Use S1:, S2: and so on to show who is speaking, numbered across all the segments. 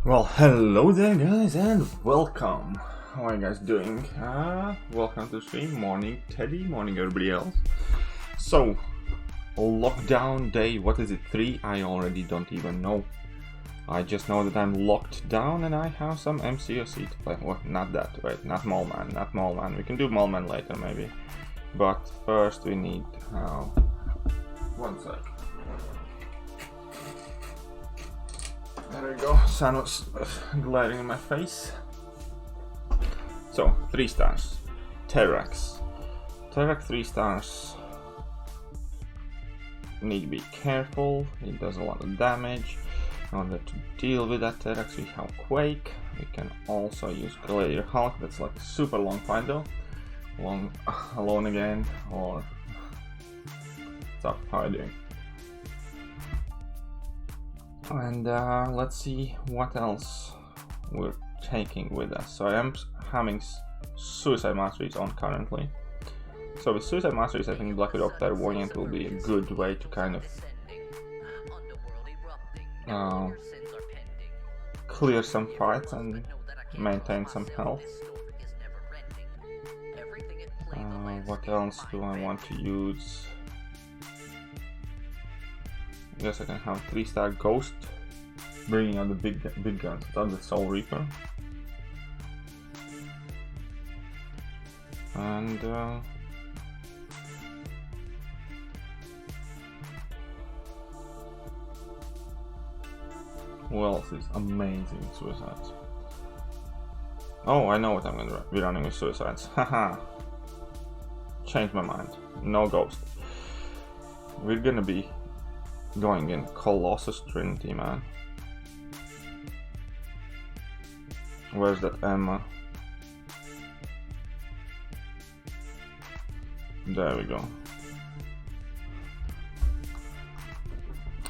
S1: Well, hello there guys and welcome. How are you guys doing? Welcome to stream. Morning Teddy, morning everybody else. So, lockdown day, what is it, 3? I already don't even know. I just know that I'm locked down and I have some MCOC to play. Well, not that, right? Not Mallman. We can do Mallman later maybe. But first we need... one sec. There we go, sun was glaring in my face. So, 3 stars. Terrax. Terrax 3 stars. Need to be careful, it does a lot of damage. In order to deal with that Terrax we have Quake. We can also use Gladiator Hulk, that's like a super long fight though. Alone again, or... What's up, how are you doing? And let's see what else we're taking with us. So I am having Suicide Masteries on currently. So with Suicide Masteries I think Black Widow Clairvoyant will be a good way to kind of clear some fights and maintain some health. What else do I want to use? I guess I can have 3-star Ghost, bringing out the big guns without the Soul Reaper. And who else is amazing Suicides? Oh, I know what I'm gonna be running with Suicides. Haha. Changed my mind. No Ghost. We're gonna be going in Colossus Trinity, man. Where's that Emma? There we go.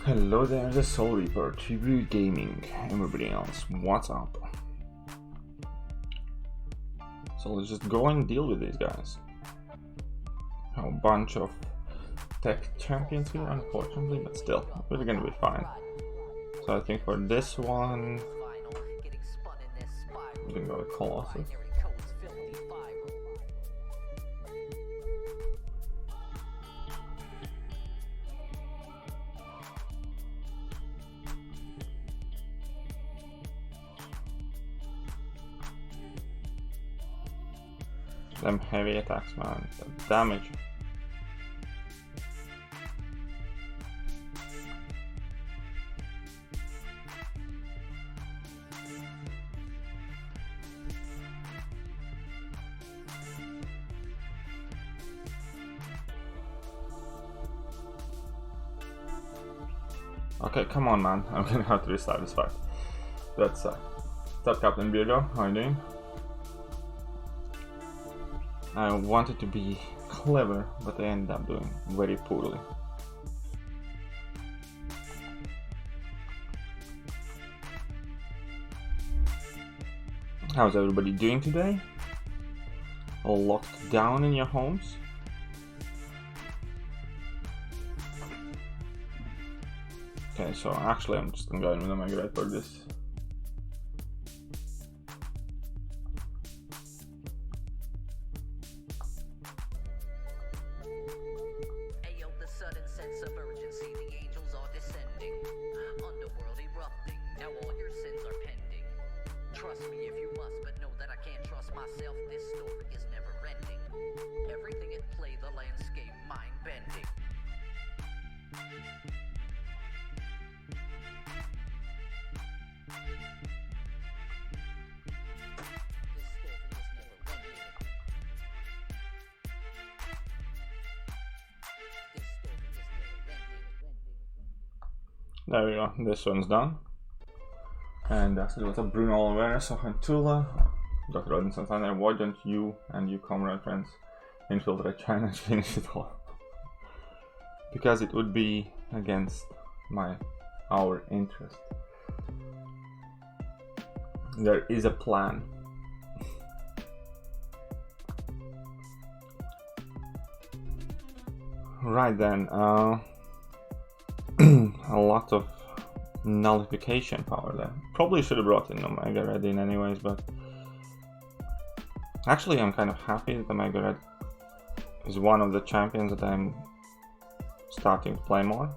S1: Hello there, the Soul Reaper, Tribute Gaming, everybody else, what's up? So let's just go and deal with these guys. A bunch of tech champions here, unfortunately, but still, we're gonna be fine. So I think for this one, we can go with Colossus. Them heavy attacks, man, the damage. Okay, come on, man. I'm gonna have to restart this fight. That's what's up, Captain Beardo? How are you doing? I wanted to be clever, but I ended up doing very poorly. How's everybody doing today? All locked down in your homes? Okay, so actually I'm just gonna go in with a Megabyte for this.
S2: Ayo, the sudden sense of urgency, the angels are descending. Underworld erupting, now all your sins are pending. Trust me if you must, but know that I can't trust myself. This story is never ending. Everything at play, the landscape, mind bending.
S1: There we go, this one's done. And that's it. What's up, Bruno Oliveira, Sohan Tula, Dr. Rodents and Thunder. Why don't you and you comrade friends infiltrate China and finish it all? Because it would be against our interest. There is a plan. Right then, a lot of nullification power there. Probably should have brought in Omega Red in anyways, but actually I'm kind of happy that Omega Red is one of the champions that I'm starting to play more.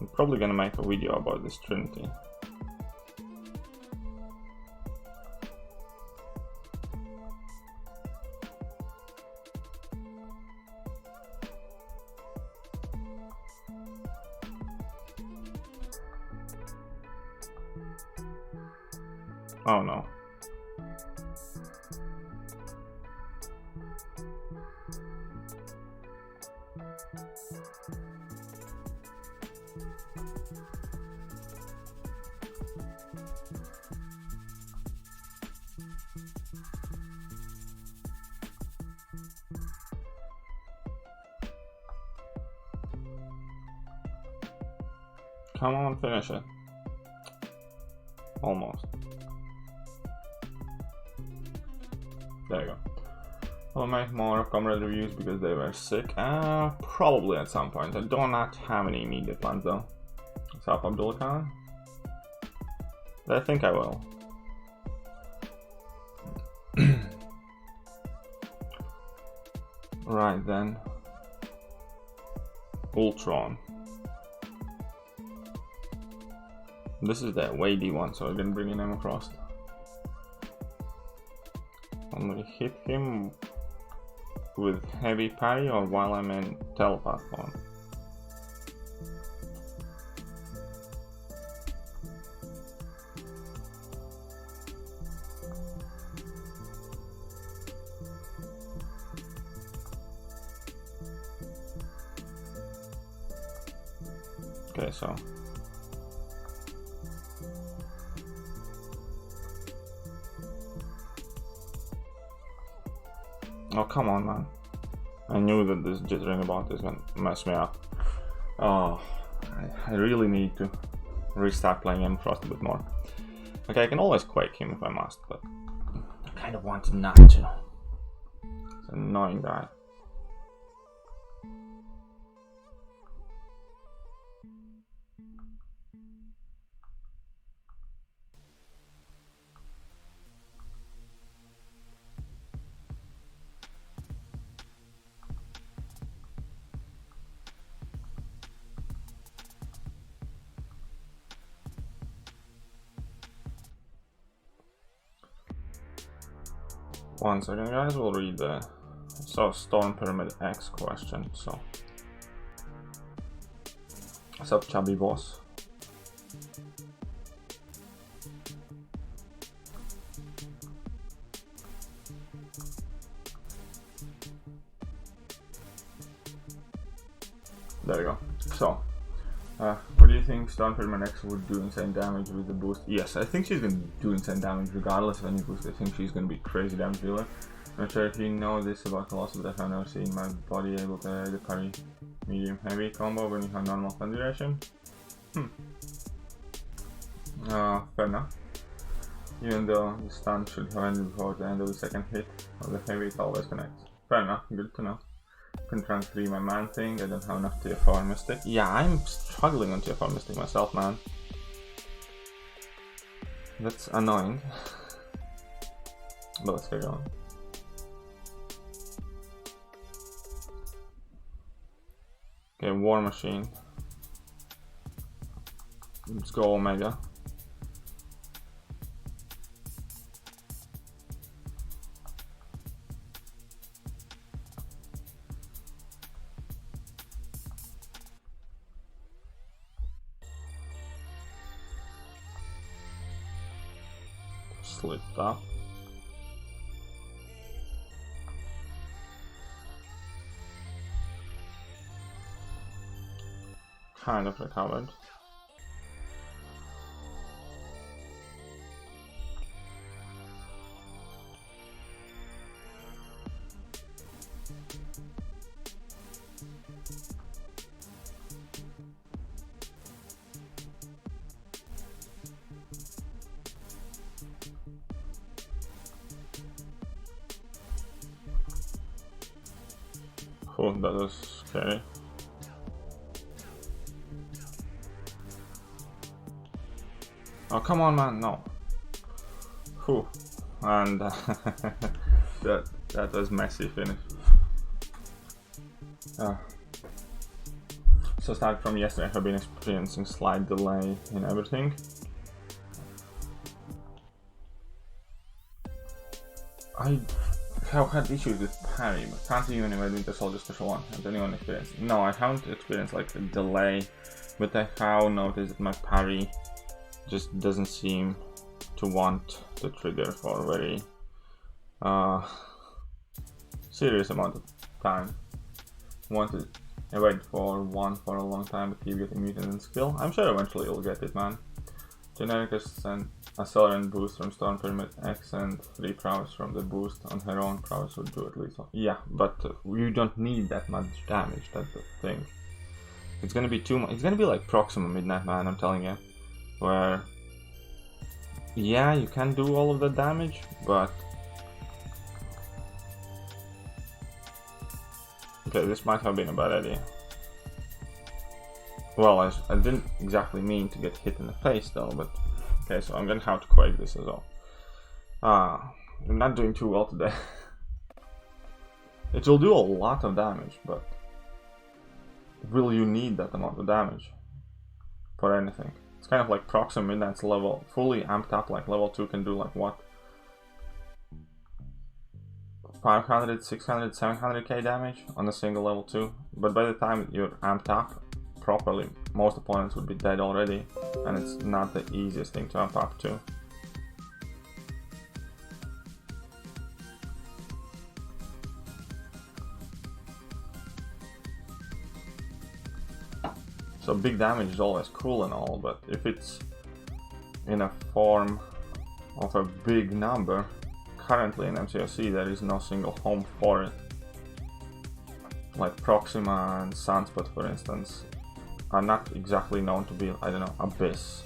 S1: I'm probably gonna make a video about this Trinity. Oh no. Come on, finish it. Almost. There you go. I'll make more Comrade reviews because they were sick. Probably at some point. I do not have any immediate plans though. What's up, Abdul Khan? But I think I will. Right then. Ultron. This is the weighty one, so I didn't bring in Emma Frost. I'm gonna hit him with heavy parry or while I'm in telepath form. Okay, so oh, come on, man. I knew that this jittering about is gonna mess me up. Oh, I really need to restart playing M Frost a bit more. Okay, I can always Quake him if I must, but I kind of want not to. It's an annoying guy. One second, guys, we'll read the Storm Pyramid X question. So, what's up, chubby boss? There you go. So, what do you think Storm Pyramid X would do insane damage with the boost? Yes, I think she's going to do insane damage regardless of any boost. I think she's going to be crazy damage dealer. I'm not sure if you know this about Colossus, but I've never seen my body able to the parry medium heavy combo when you have normal stun duration. Fair enough. Even though the stun should have ended before the end of the second hit of the heavy, it always connects. Fair enough, good to know. Can transfer my man thing. I don't have enough TFR Mystic. Yeah, I'm struggling on TFR Mystic myself, man. That's annoying. But let's carry on. Okay, War Machine. Let's go Omega. Slipped up. Kind of recovered. Oh, that was scary. Oh, come on, man, no. Whew. And that was messy finish. So starting from yesterday, I've been experiencing slight delay in everything. I have had issues with parry, but can't even with Winter Soldier Special 1. Has anyone experienced? No, I haven't experienced like a delay, but I have noticed that my parry just doesn't seem to want to trigger for a very serious amount of time. Want to wait for one for a long time to keep getting mutant and skill. I'm sure eventually you'll get it, man. Generic and accelerant boost from Storm Pyramid X and 3 prowess from the boost on her own prowess would do at least. Yeah, but you don't need that much damage, that's the thing. It's gonna be too much. It's gonna be like Proxima Midnight Man, I'm telling you. Where, yeah, you can do all of the damage, but... Okay, this might have been a bad idea. Well, I didn't exactly mean to get hit in the face though, but... Okay, so I'm gonna have to quake this as well. I'm not doing too well today. It will do a lot of damage, but... will you need that amount of damage? For anything? It's kind of like Proxima Midnight's level, fully amped up, like level 2 can do like what? 500, 600, 700k damage on a single level 2. But by the time you're amped up properly, most opponents would be dead already, and it's not the easiest thing to amp up to. So big damage is always cool and all, but if it's in a form of a big number, currently in MCOC there is no single home for it. Like Proxima and Sunspot, for instance, are not exactly known to be, I don't know, Abyss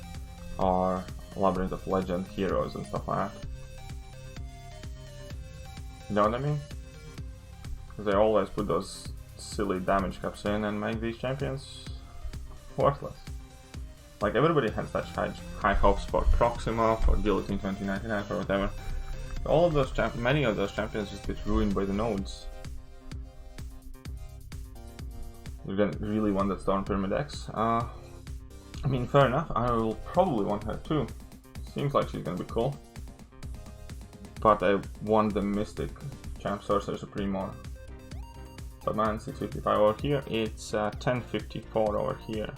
S1: or Labyrinth of Legend heroes and stuff like that. You know what I mean? They always put those silly damage caps in and make these champions worthless. Like everybody has such high hopes for Proxima, for Guillotine 2099, for whatever. All of those many of those champions just get ruined by the nodes. You really want that Storm Pyramid X? I mean, fair enough. I will probably want her too. Seems like she's gonna be cool. But I want the Mystic Champ Sorcerer Supreme more. But man, 655 over here, it's 1054 over here.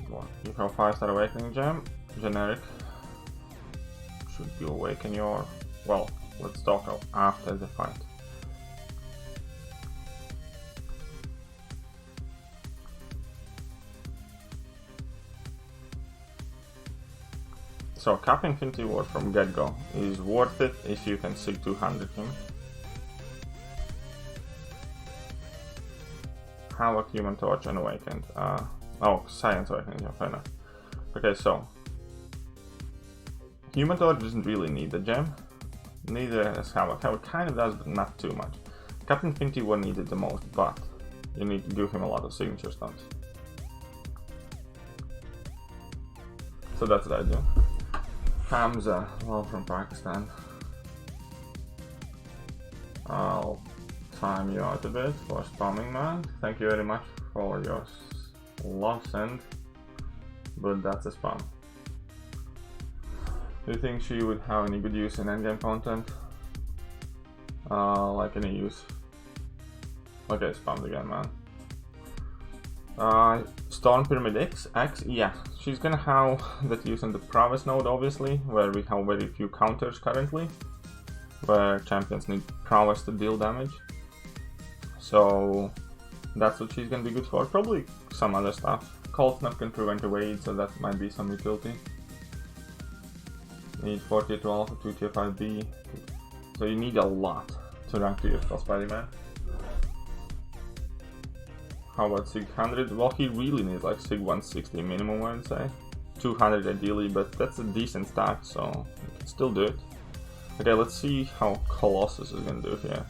S1: Well, you have 5-star Awakening Gem, generic. Should you awaken your... well, let's talk after the fight. So Cap Infinity Ward from get-go is worth it if you can Sig 200 him. Havoc, Human Torch, and Awakened. Oh, Science Awakening, yeah, fair enough. Okay, so Human Torch doesn't really need the gem. Neither does Havoc. Havoc kind of does, but not too much. Cap Infinity Ward needs it the most, but you need to give him a lot of signature stones. So that's what I do. Hamza, well, from Pakistan. I'll time you out a bit for spamming, man. Thank you very much for your love send, but that's a spam. Do you think she would have any good use in endgame content? Like any use? Okay, spammed again, man. Storm Pyramid X, yeah, she's gonna have that use on the prowess node, obviously, where we have very few counters currently, where champions need prowess to deal damage. So that's what she's gonna be good for. Probably some other stuff. Cold Snap can prevent evade, so that might be some utility. Need 4 tier 12, 2 tier 5B, so you need a lot to rank to your Spidey-Man. How about Sig 100? Well, he really needs like Sig 160 minimum, I would say. 200 ideally, but that's a decent start, so you can still do it. Okay, let's see how Colossus is gonna do here.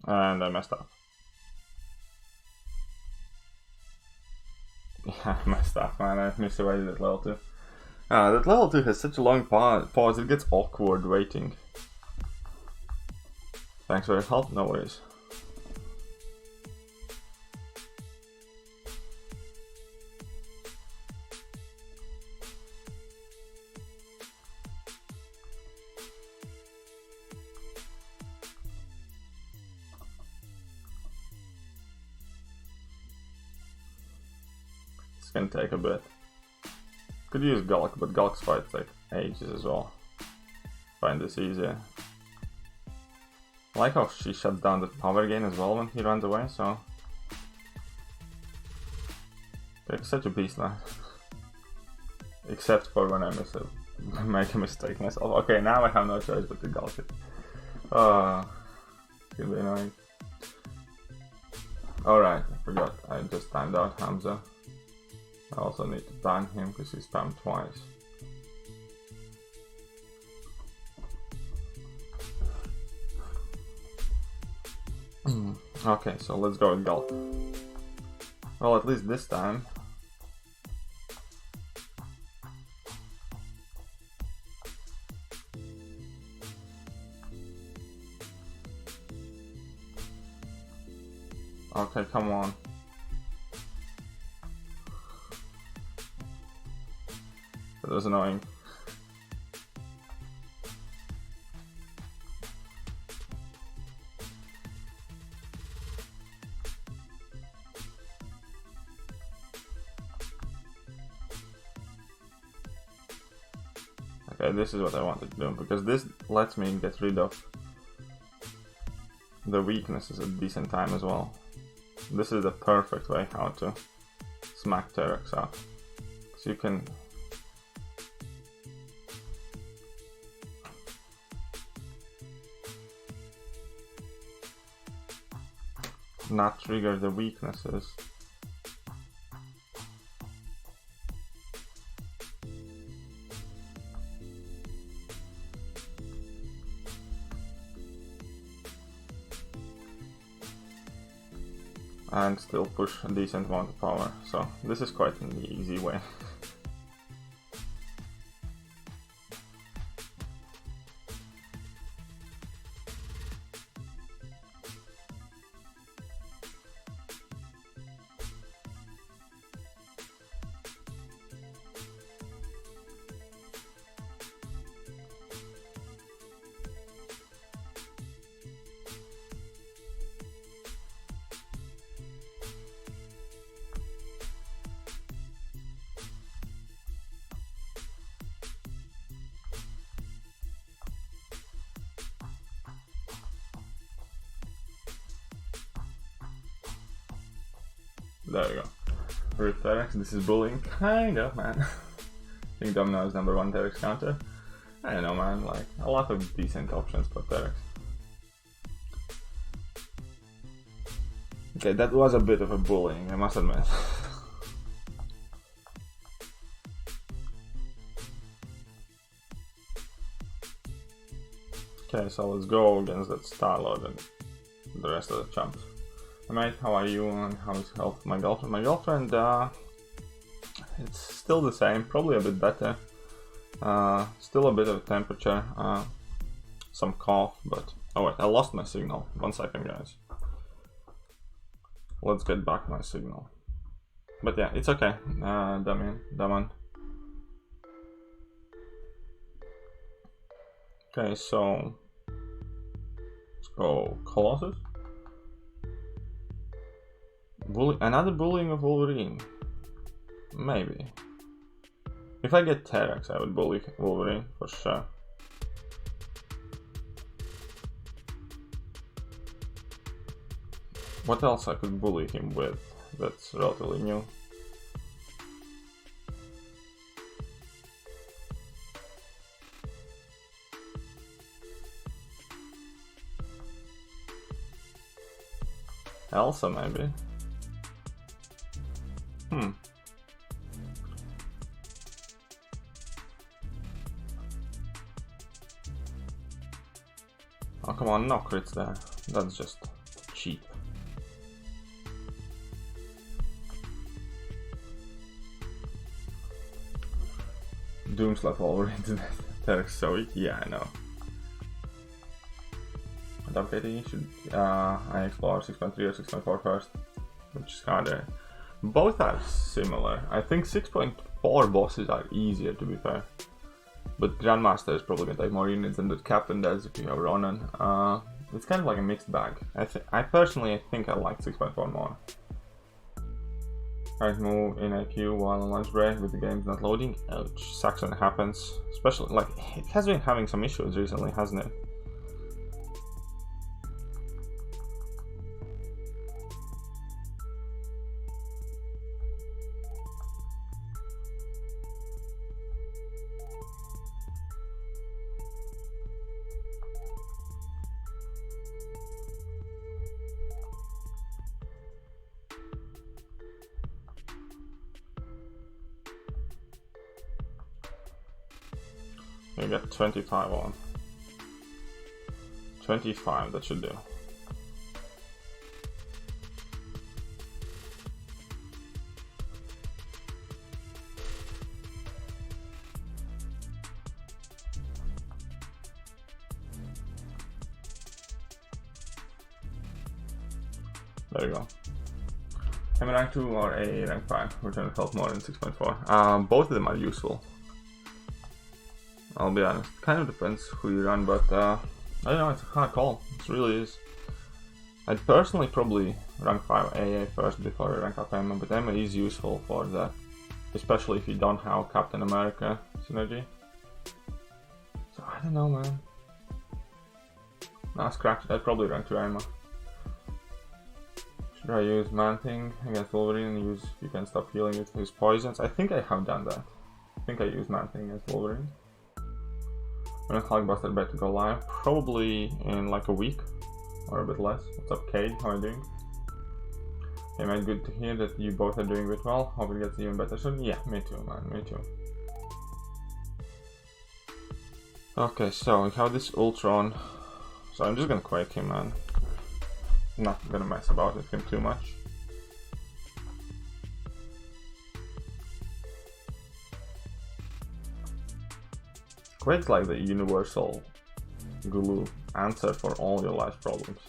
S1: And I messed up. Yeah, I messed up, man. I misread that level 2. That level 2 has such a long pause, it gets awkward waiting. Thanks for your help, no worries. It's gonna take a bit. Could use Gulk, but Gulk's fight like ages as well. Find this easier. I like how she shut down the power gain as well when he runs away, so... Like, such a beast now. Except for when I make a mistake myself. Okay, now I have no choice but to Gulk it. It's gonna be annoying. Alright, I forgot. I just timed out Hamza. I also need to ban him because he spammed twice. Okay, so let's go with Gulk. Well, at least this time. Okay, come on. That was annoying. Okay, this is what I wanted to do, because this lets me get rid of the weaknesses at a decent time as well. This is the perfect way how to smack Terex out. So you can not trigger the weaknesses. And still push a decent amount of power, so this is quite an easy way. There we go. With Terex, this is bullying, kind of, man. I think Domino is #1 Terex counter. I don't know, man, like, a lot of decent options for Terex. Okay, that was a bit of a bullying, I must admit. Okay, so let's go against that Star-Lord and the rest of the chumps. Hey mate, how are you and how's health? My girlfriend? My girlfriend, it's still the same, probably a bit better. Still a bit of temperature, some cough, but... Oh wait, I lost my signal. 1 second, guys. Let's get back my signal. But yeah, it's okay, Damon. Okay, so... Let's go Colossus. Another bullying of Wolverine. Maybe. If I get Terex, I would bully Wolverine for sure. What else I could bully him with that's relatively new? Elsa, maybe. Oh, come on, no crits there. That's just cheat. Doomslot Wolverine Terex so weak. Yeah, I know. And upgrading should I explore 6.3 or 6.4 first, which is harder. Both are similar. I think 6.4 bosses are easier, to be fair. But Grandmaster is probably gonna take more units than the Captain does if you have Ronan. It's kind of like a mixed bag. I personally think I like 6.4 more. I move in a queue while on lunch break with the game's not loading. Ouch, sucks when it happens. Especially, like, it has been having some issues recently, hasn't it? We got 25 on. 25, that should do. There you go. Am I rank 2 or a rank 5? Return of health more than 6.4. Both of them are useful. I'll be honest, kind of depends who you run, but I don't know, it's a hard call. It really is. I'd personally probably rank 5 AA first before I rank up Emma, but Emma is useful for that, especially if you don't have Captain America synergy. So I don't know, man. Nah, scratch it. I'd probably rank 2 Emma. Should I use Man-Thing against Wolverine and you can stop healing with his poisons? I think I have done that. I think I used Man-Thing against Wolverine. When is Hulkbuster about to go live? Probably in like a week or a bit less. What's up, Cade? How are you doing? Hey man, good to hear that you both are doing it well. Hope it gets even better soon. Yeah, me too, man. Me too. Okay, so we have this Ultron. So I'm just gonna quake him, man. I'm not gonna mess about with him too much. Quake's like the universal glue answer for all your life problems.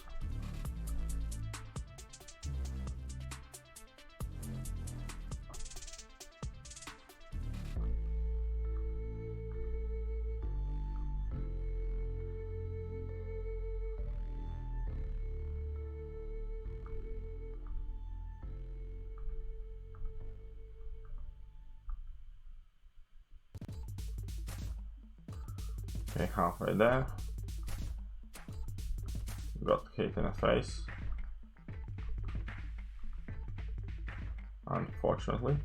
S1: Okay, halfway there. Got Kate in the face. Unfortunately.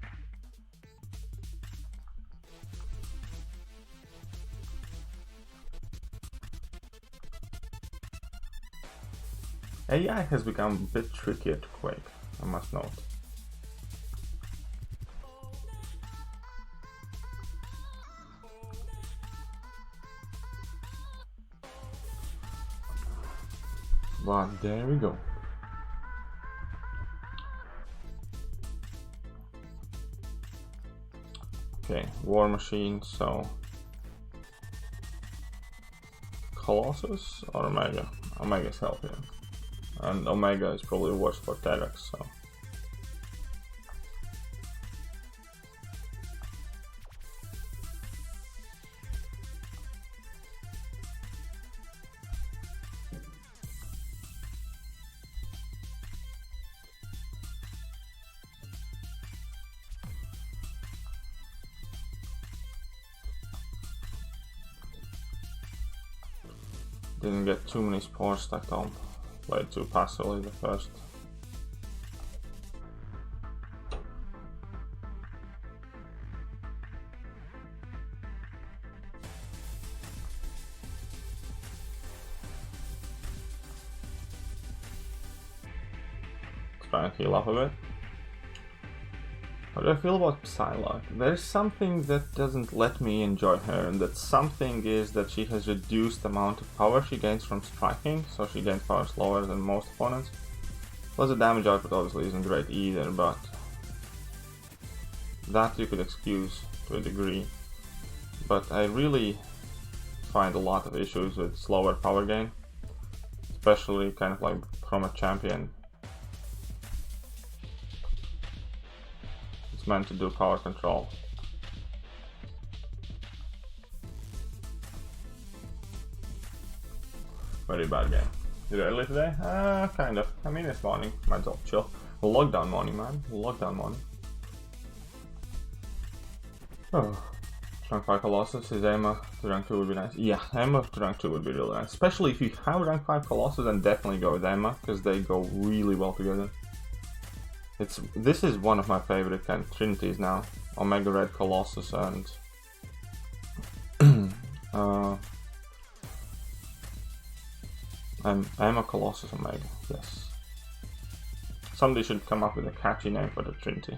S1: AI has become a bit trickier to quake, I must note. But there we go. Okay, War Machine, so Colossus or Omega? Omega's healthier. And Omega is probably worse for Terex, so. Didn't get too many spores stacked on. Played too passively the first. Trying to heal up a bit. How do I feel about Psylocke? There's something that doesn't let me enjoy her, and that something is that she has reduced the amount of power she gains from striking, so she gains power slower than most opponents. Plus the damage output obviously isn't great either, but that you could excuse to a degree. But I really find a lot of issues with slower power gain, especially kind of like from a champion. It's meant to do power control. Very bad game. Is it early today? Kind of. I mean, it's morning. Might as well chill. Lockdown morning, man. Lockdown morning. Oh. Rank 5 Colossus, his Emma to rank 2 would be nice. Yeah, Emma to rank 2 would be really nice. Especially if you have rank 5 Colossus, then definitely go with Emma, because they go really well together. This is one of my favorite kind of trinities now. Omega Red Colossus and Emma Colossus Omega, yes. Somebody should come up with a catchy name for the trinity.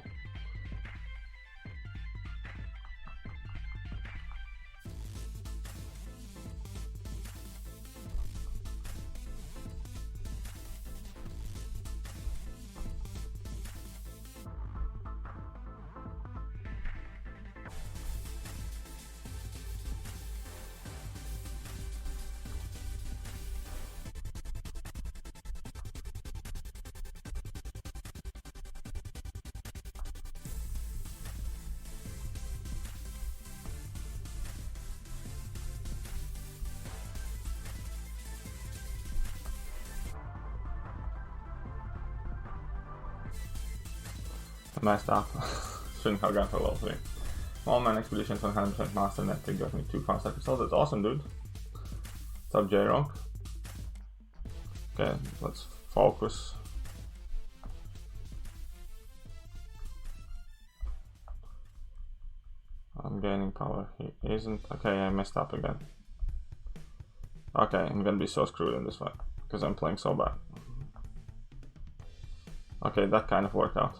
S1: Messed up. Shouldn't have gone for level 3. All man expedition to 100% master net got me 2 fast episodes. That's awesome, dude. What's up, J-Rock? Okay, let's focus. I'm gaining power. He isn't. Okay, I messed up again. Okay, I'm gonna be so screwed in this fight because I'm playing so bad. Okay, that kind of worked out.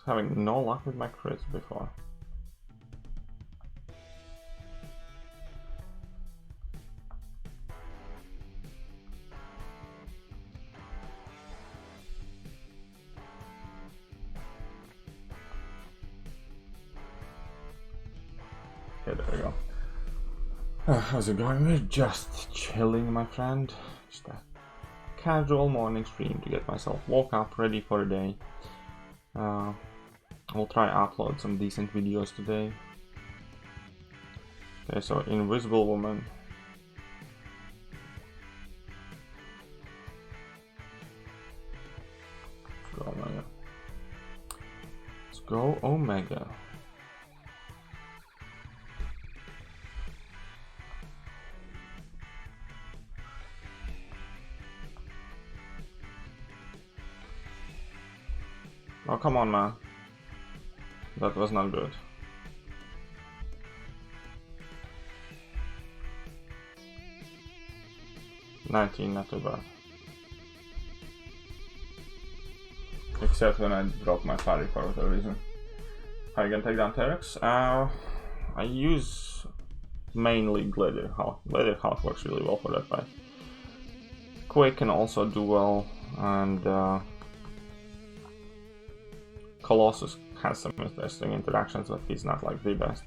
S1: Having no luck with my crits before. Okay, there we go. How's it going? We're just chilling, my friend. Just a casual morning stream to get myself woke up, ready for the day. I'll try upload some decent videos today. Okay, so Invisible Woman. Let's go Omega. Let's go Omega. Oh, come on, man. That was not good. $19, not too bad. Except when I drop my parry for whatever reason. How you gonna take down Terex? I use mainly Glider Hulk. Glider Hulk works really well for that fight. Quake can also do well, and Colossus has some interesting interactions, but he's not like the best.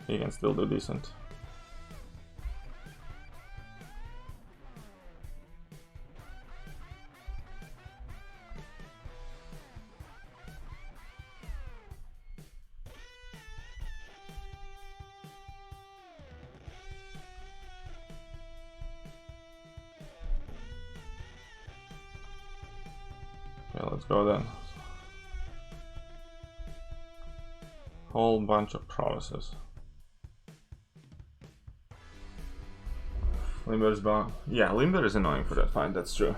S1: He can still do decent. Okay, let's go then. Whole bunch of promises. Limber is bound. Yeah, Limber is annoying for that fight, that's true.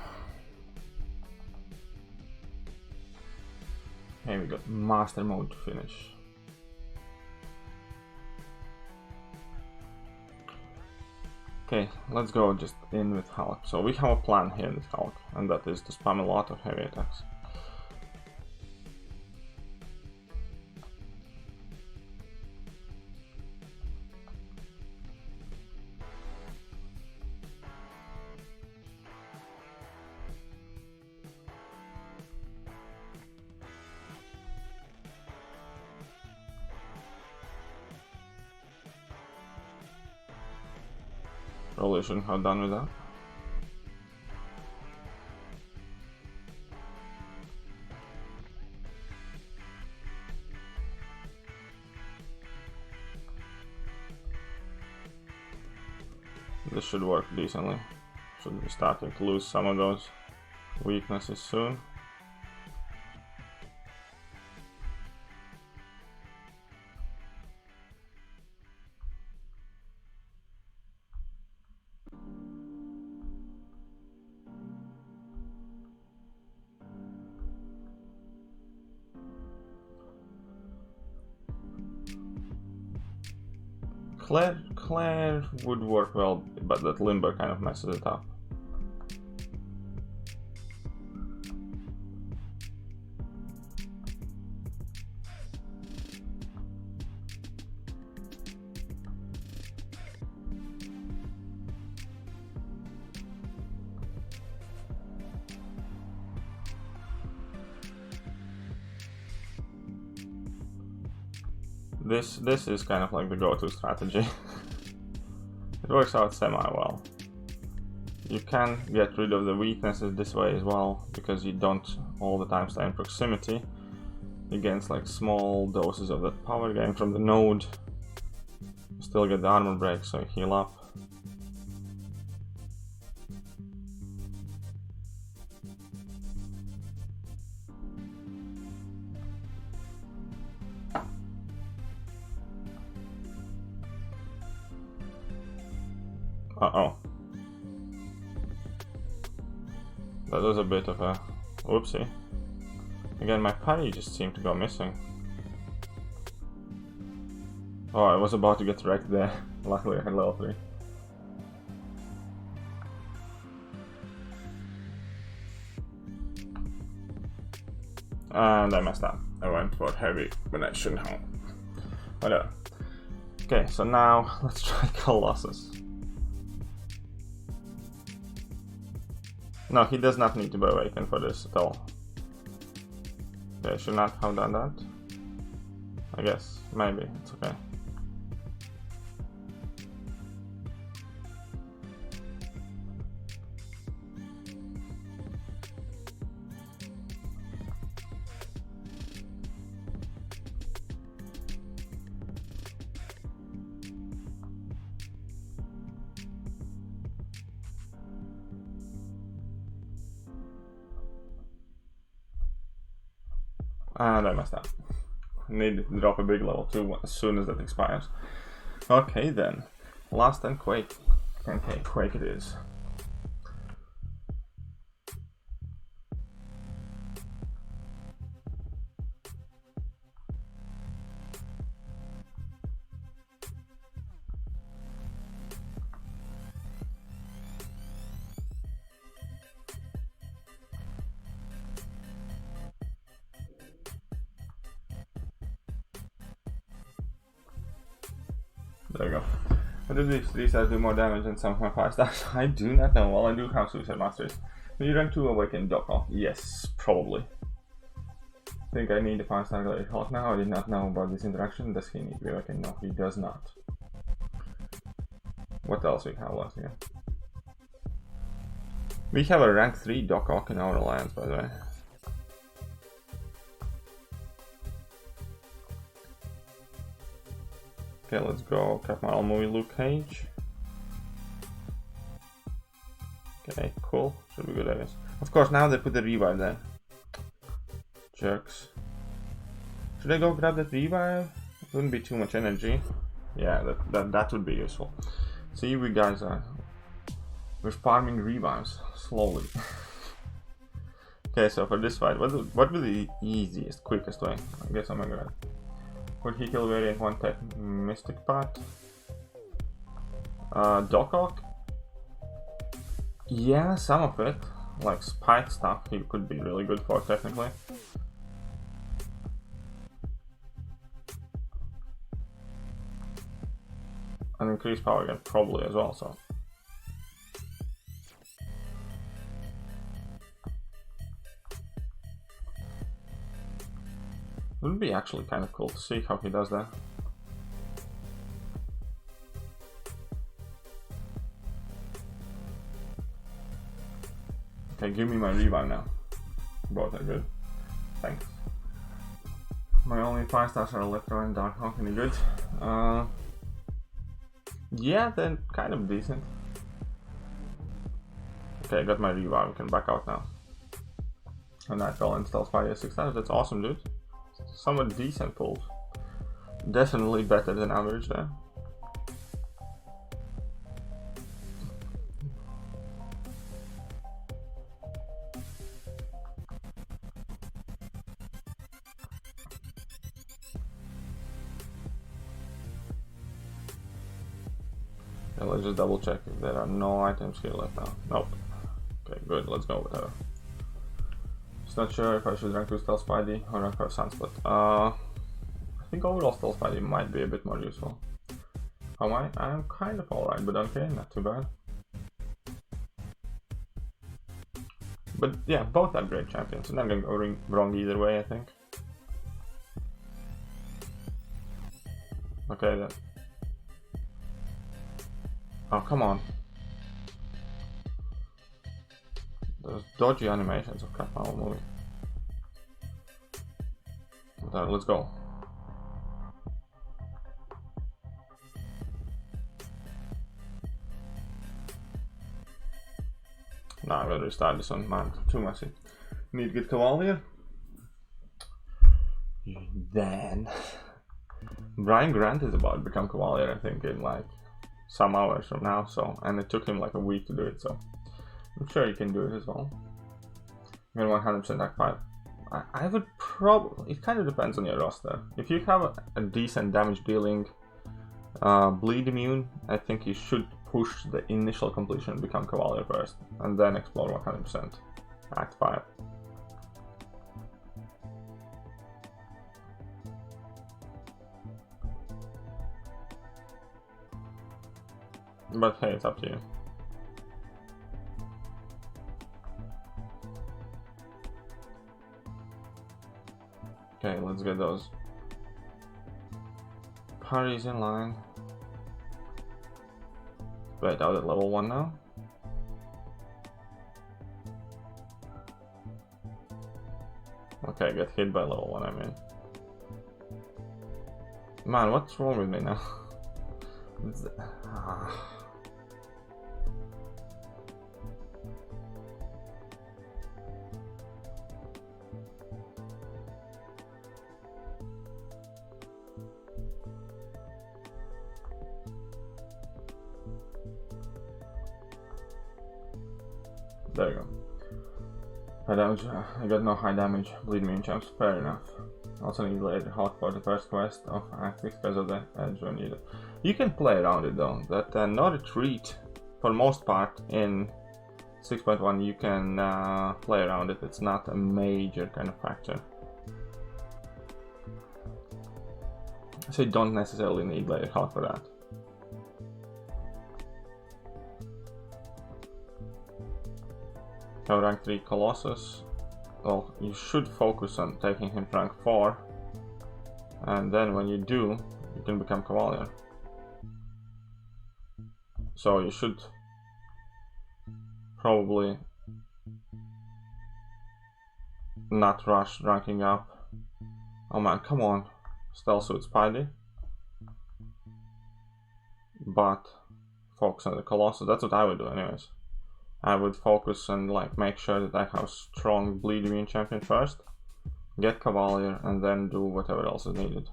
S1: Here we go. Master mode to finish. Okay, let's go just in with Hulk. So we have a plan here with Hulk, and that is to spam a lot of heavy attacks. Probably shouldn't have done with that. This should work decently. Should be starting to lose some of those weaknesses soon. Claire would work well, but that limber kind of messes it up. This is kind of like the go-to strategy. It works out semi-well. You can get rid of the weaknesses this way as well, because you don't all the time stay in proximity against like small doses of that power gain from the node. You still get the armor break, so you heal up. Uh-oh. That was a bit of a whoopsie. Again, my parry just seemed to go missing. Oh, I was about to get wrecked there. Luckily I had level 3. And I messed up. I went for heavy when I shouldn't have. Whatever. Okay, so now let's try Colossus. No, he does not need to be awakened for this at all. Okay, I should not have done that. I guess, maybe, it's okay. And I messed up. Need to drop a big level 2 as soon as that expires. Okay then. Last and Quake. Okay, Quake it is. There we go. What do these guys do more damage than some of my 5 stars? I do not know. Well, I do have Suicide Masters. Do you rank 2 awaken Doko? Yes, probably. Think I need a 5-star Glade Hulk now? I did not know about this interaction. Does he need to be awakened? No, he does not. What else we have left here? We have a rank 3 Doc in our alliance, by the way. Okay, let's go Captain Movie Luke Cage. Okay, cool. Should be good, I guess. Of course, now they put the revive there. Jerks. Should I go grab that revive? It wouldn't be too much energy. Yeah, that would be useful. See, we guys are... We're farming revives slowly. Okay, so for this fight, what would be the easiest, quickest way? I guess I'm gonna go. Would he kill variant 1 tech Mystic Path? Doc? Yeah, some of it, like spike stuff, he could be really good for technically. And increased power again, probably as well, so. It would be actually kind of cool to see how he does that. Okay, give me my revive now. Both are good. Thanks. My only 5 stars are Electro and Darkhawk. Any good? Yeah, they're kind of decent. Okay, I got my revive. We can back out now. And Nightfall installs 5 6 stars. That's awesome, dude. Somewhat decent pulls. Definitely better than average there. Okay, let's just double check if there are no items here left now. Nope. Okay, good. Let's go with her. Just not sure if I should rank 2 Stealth Spidey or rank 5 Sunsplit. I think overall Stealth Spidey might be a bit more useful. How am I? I'm kind of alright, but okay, not too bad. But yeah, both are great champions. I'm not gonna go wrong either way, I think. Okay then. Oh, come on. Those dodgy animations of crap our movie. Let's go. Nah, I'm gonna restart this one, man. Too messy. Need to get Cavalier. Then Brian Grant is about to become Cavalier, I think, in like some hours from now, so, and it took him like a week to do it, so I'm sure he can do it as well. I'm gonna 100% Act 5. I would probably, it kind of depends on your roster. If you have a decent damage dealing bleed immune, I think you should push the initial completion and become Cavalier first, and then explore 100% Act 5. But hey, it's up to you. Okay, let's get those parties in line. Wait, out at level 1 now? Okay, get hit by level 1, I mean. Man, what's wrong with me now? There you go. High damage, I got no high damage, bleed immune champs, fair enough. Also need later hot for the first quest of Act 6 because of the edge when needed. You can play around it though, that no retreat, for most part in 6.1 you can play around it, it's not a major kind of factor. So you don't necessarily need later hot for that. So rank 3 Colossus, well, you should focus on taking him to rank 4, and then when you do, you can become Cavalier. So you should probably not rush ranking up. Oh man, come on, Stealth Suit Spidey. But focus on the Colossus, that's what I would do anyways. I would focus and like make sure that I have strong bleed immune champion first, get Cavalier, and then do whatever else is needed.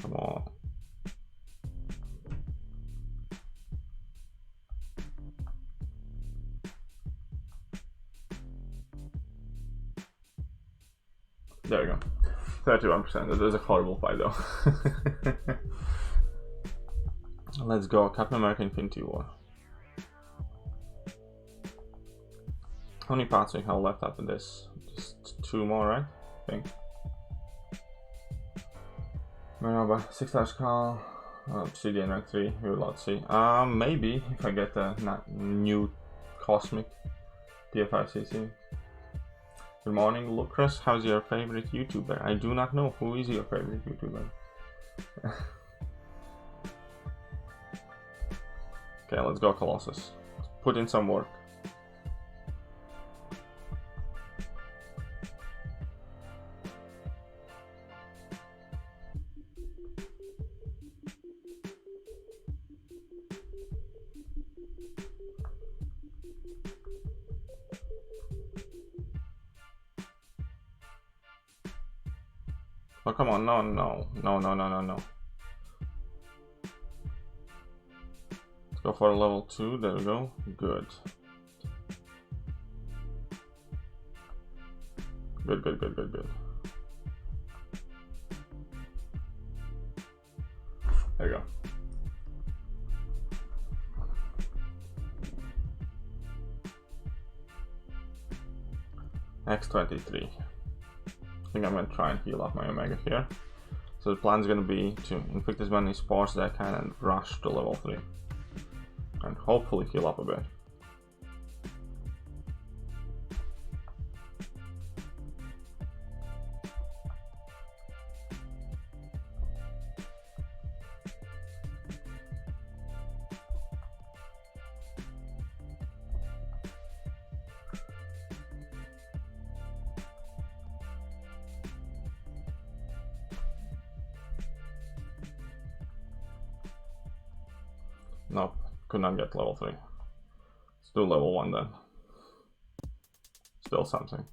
S1: Come on. There we go. 31%. That was a horrible fight though. Let's go. Captain America Infinity War. How many parts we have left after this? Just 2 more, right? I think. Remember, 6 stars call. Obsidian rank 3. We will not see. Maybe if I get a new Cosmic PF5CC. Good morning, Lucas. How's your favorite YouTuber? I do not know. Who is your favorite YouTuber? Okay, let's go, Colossus. Put in some work. Oh, come on, no. Let's go for a level 2, there we go, good. Good. There you go. X23. I think I'm going to try and heal up my Omega here. So the plan is going to be to inflict as many spores as I can and rush to level 3. And hopefully heal up a bit. Nope, could not get level 3. Let's do level 1 then. Still something.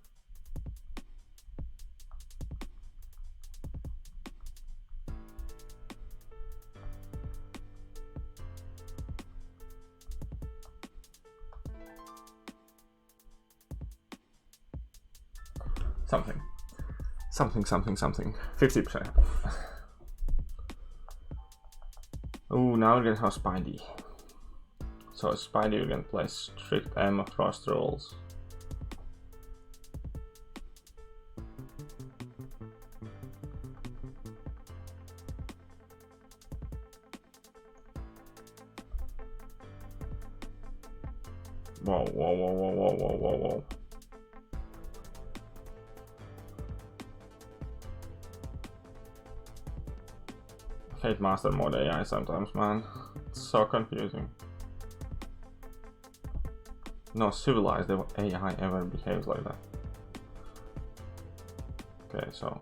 S1: Something. 50%. Oh, now we're gonna have Spidey. So Spidey, we're gonna play strict Emma Frost rules. Whoa. I hate Master Mode AI sometimes, man. It's so confusing. No civilized AI ever behaves like that. Okay, so.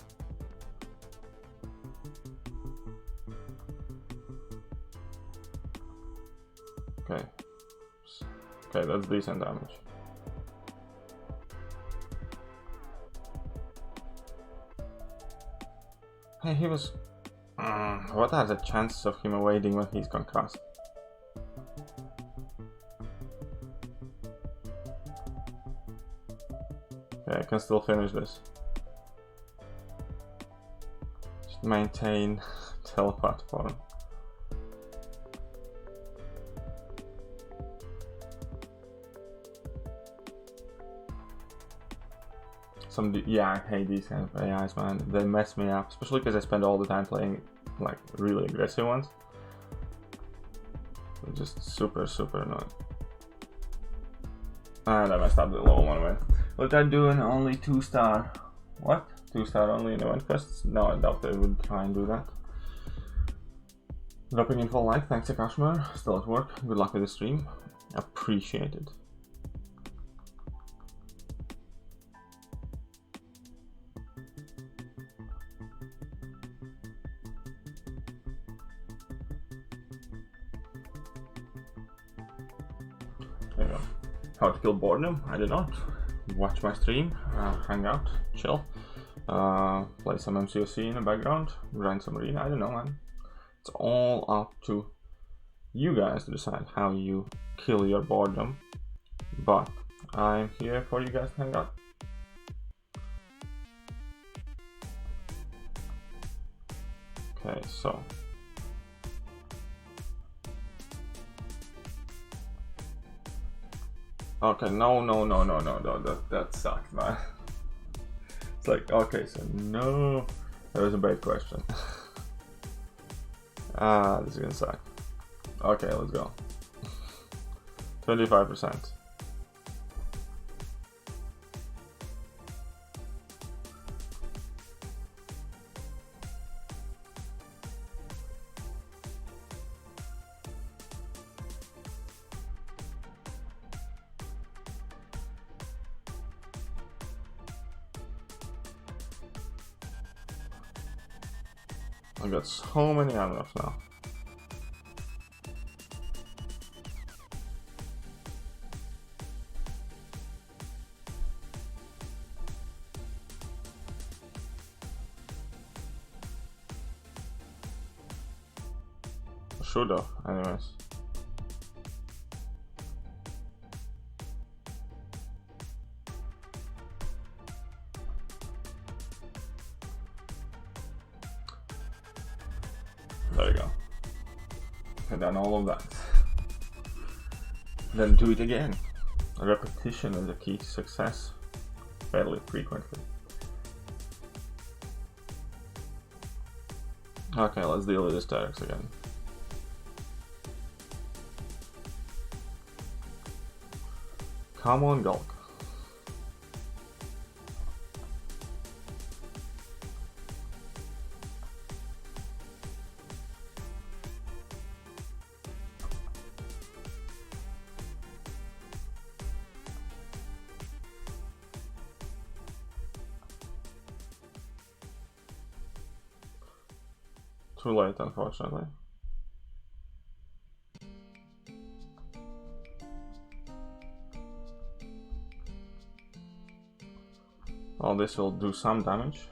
S1: Okay, that's decent damage. Hey, he was... what are the chances of him evading when he's concussed? Okay, I can still finish this. Just maintain telepath form. Yeah, I hate these kind of AIs, man. They mess me up, especially because I spend all the time playing like really aggressive ones. They're just super annoying. And I messed up the low one way. What I doing only 2-star? What? 2-star only in event quests? No, I doubt they would try and do that. Dropping in for like, thanks to Kashmir. Still at work. Good luck with the stream. Appreciate it. There you go. How to kill boredom? I did not. Watch my stream, hang out, chill. Play some MCOC in the background, grind some arena, I don't know, man. It's all up to you guys to decide how you kill your boredom, but I'm here for you guys to hang out. Okay, so okay, no, that sucked, man. It's like, okay, so no, that was a bad question. This is gonna suck. Okay, let's go. 25%. I got so many unlocks now. Should have, anyways. There you go. I've done all of that. Then do it again. Repetition is the key to success. Fairly frequently. Okay, let's deal with the statics again. Come on, Gulk. Too late, unfortunately. Well, this will do some damage.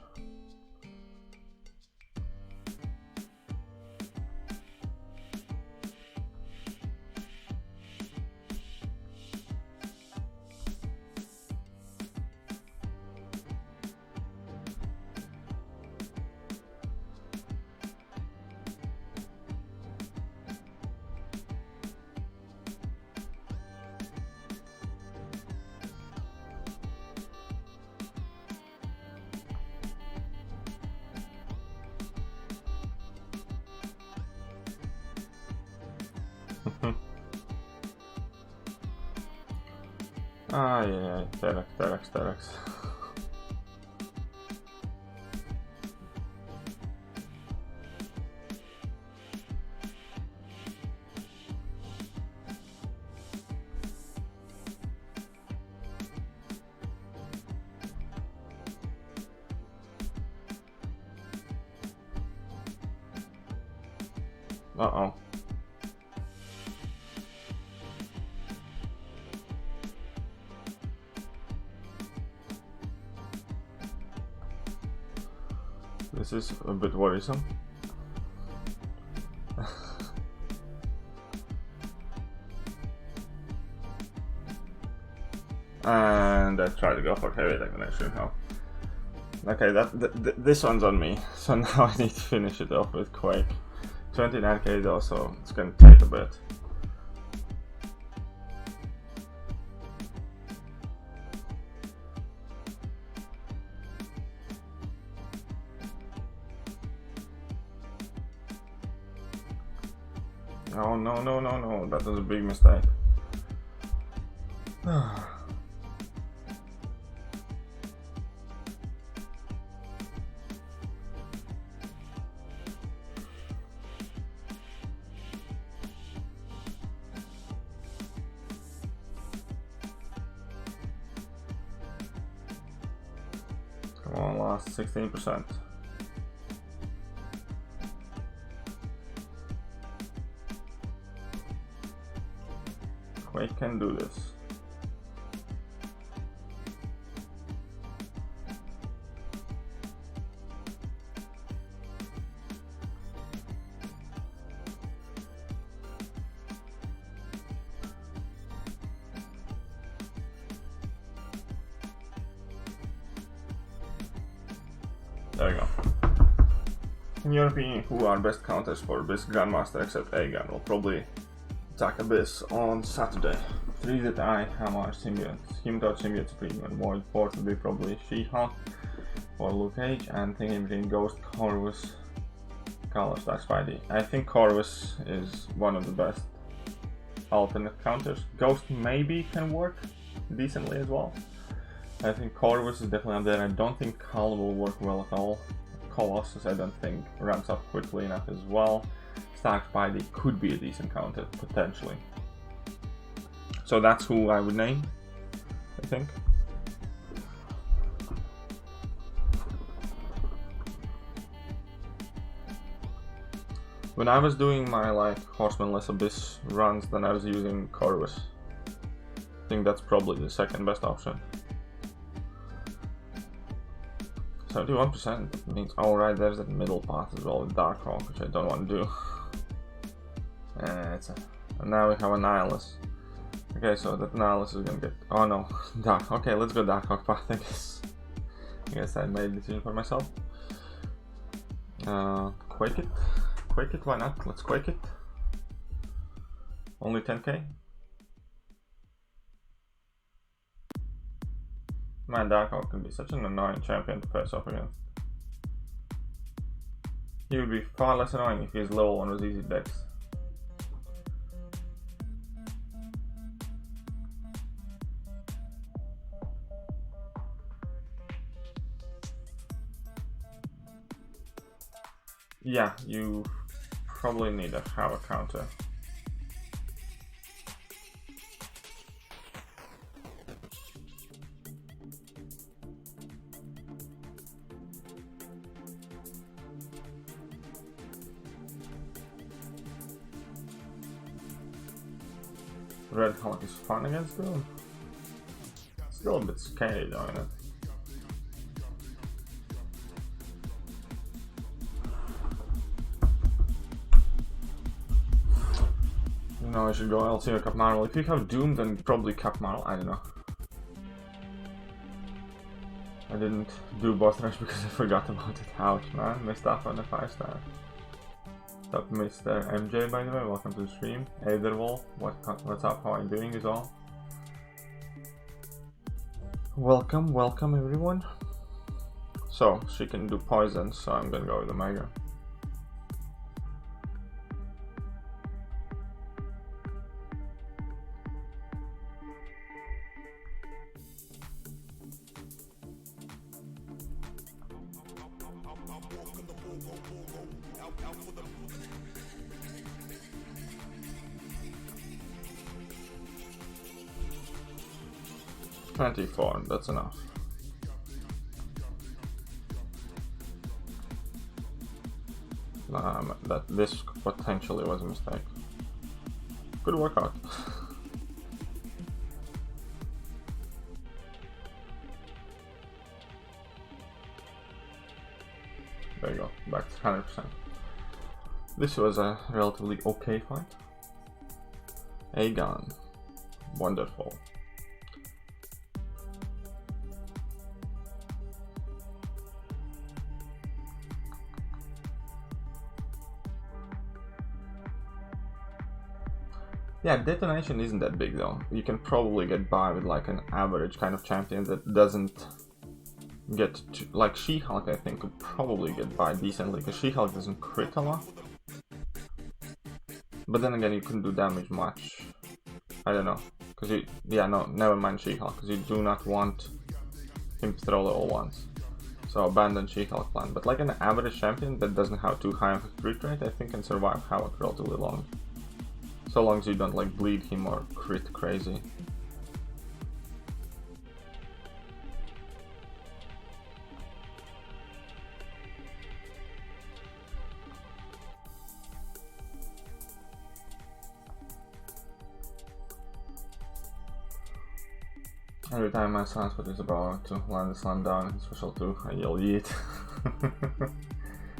S1: Yeah, Therax. Uh-oh. This is a bit worrisome. And I try to go for heavy attack and I shouldn't have. Okay, this one's on me. So now I need to finish it off with Quake. 29k though, so it's gonna take a bit. Oh no, that was a big mistake. Come on, last 16%. Quake can do this. There you go. In your opinion, who are best counters for Abyss Grandmaster except Aegon? Will probably attack Abyss on Saturday. 3 that I hammer symbiote. Human-Touch symbiote supreme and Void. 4th would be probably She-Hulk or Luke Cage, and thinking between Ghost, Corvus, Color / Spidey. I think Corvus is one of the best alternate counters. Ghost maybe can work decently as well. I think Corvus is definitely up there. I don't think Cull will work well at all. Colossus I don't think ramps up quickly enough as well. Stark Spidey could be a decent counter, potentially. So that's who I would name, I think. When I was doing my Horsemanless Abyss runs, then I was using Corvus. I think that's probably the second best option. 71% means, oh right, there's that middle path as well with Darkhawk, which I don't want to do. And now we have a Nihilus. Okay, so that Nihilus is gonna get, oh no, Dark. Okay, let's go Darkhawk path, I guess I made a decision for myself. Quake it, why not? Let's Quake it. Only 10k. Man, Darkhawk can be such an annoying champion to pass off against. He would be far less annoying if his level 1 was easy dex. Yeah, you probably need to have a counter. Red Hulk is fun against Doom. Still a bit scary though, isn't it? No, I should go LC or Cap Marvel. If you have Doom, then probably Cap Marvel. I don't know. I didn't do Boss Rush because I forgot about it. Ouch, man. Missed up on the 5-star. Up Mr. MJ, by the way, welcome to the stream. Aetherwolf, what's up, how are you doing as well? Welcome everyone. So, she can do poison, so I'm gonna go with Omega. $24, that's enough. That this potentially was a mistake. Good workout. There you go, back to 100%. This was a relatively okay fight. Aegon, wonderful. Yeah, detonation isn't that big though. You can probably get by with like an average kind of champion that doesn't get to, like She-Hulk I think could probably get by decently because She-Hulk doesn't crit a lot. But then again you couldn't do damage much. I don't know. Cause you, yeah no, never mind She-Hulk because you do not want him to throw level 1s. So abandon She-Hulk plan. But like an average champion that doesn't have too high of a crit rate I think can survive Havoc relatively long. So long as you don't like bleed him or crit crazy. Every time my Sunspot is about to land a slam down in Special 2, I yell yeet.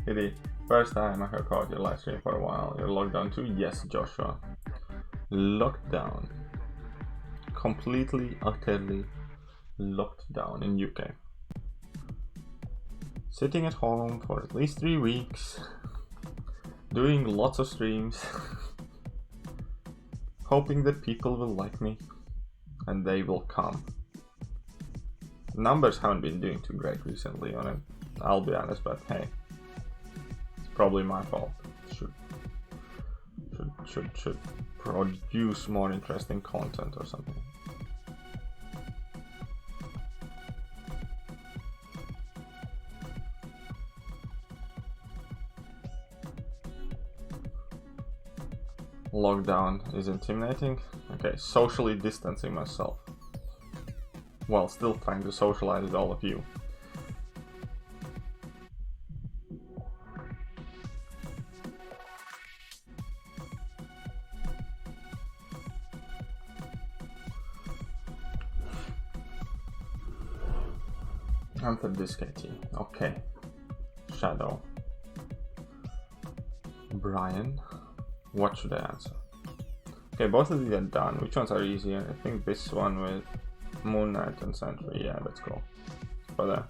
S1: It first time I have caught your live stream for a while. You're locked down too? Yes, Joshua. Locked down. Completely, utterly locked down in UK. sitting at home for at least 3 weeks, doing lots of streams, hoping that people will like me and they will come. Numbers haven't been doing too great recently on it, I'll be honest, but hey, it's probably my fault. Should produce more interesting content or something. Lockdown is intimidating. Okay, socially distancing myself while still trying to socialize with all of you. Answer this KT. Okay. Shadow. Brian. What should I answer? Okay, both of these are done. Which ones are easier? I think this one with Moon Knight and Sentry. Yeah, let's go for that.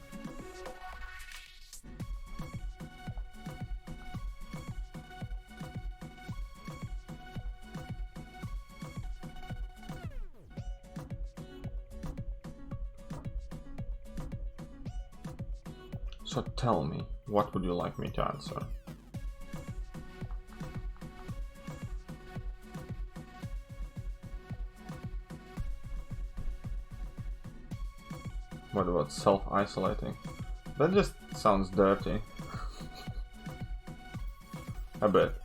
S1: So tell me, what would you like me to answer? What about self-isolating? That just sounds dirty. A bit.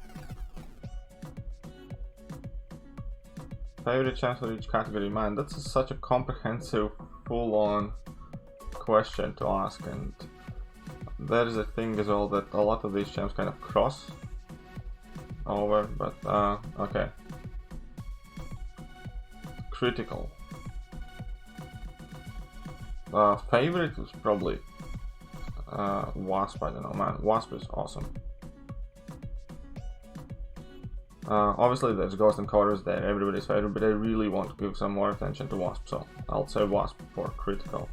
S1: Favorite chance for each category? Man, that's such a comprehensive, full-on question to ask, and there is a thing as well that a lot of these champs kind of cross over, but okay. Critical. Favorite is probably Wasp. I don't know, man. Wasp is awesome. Obviously there's Ghost and Chorus there, everybody's favorite, but I really want to give some more attention to Wasp, so I'll say Wasp for critical.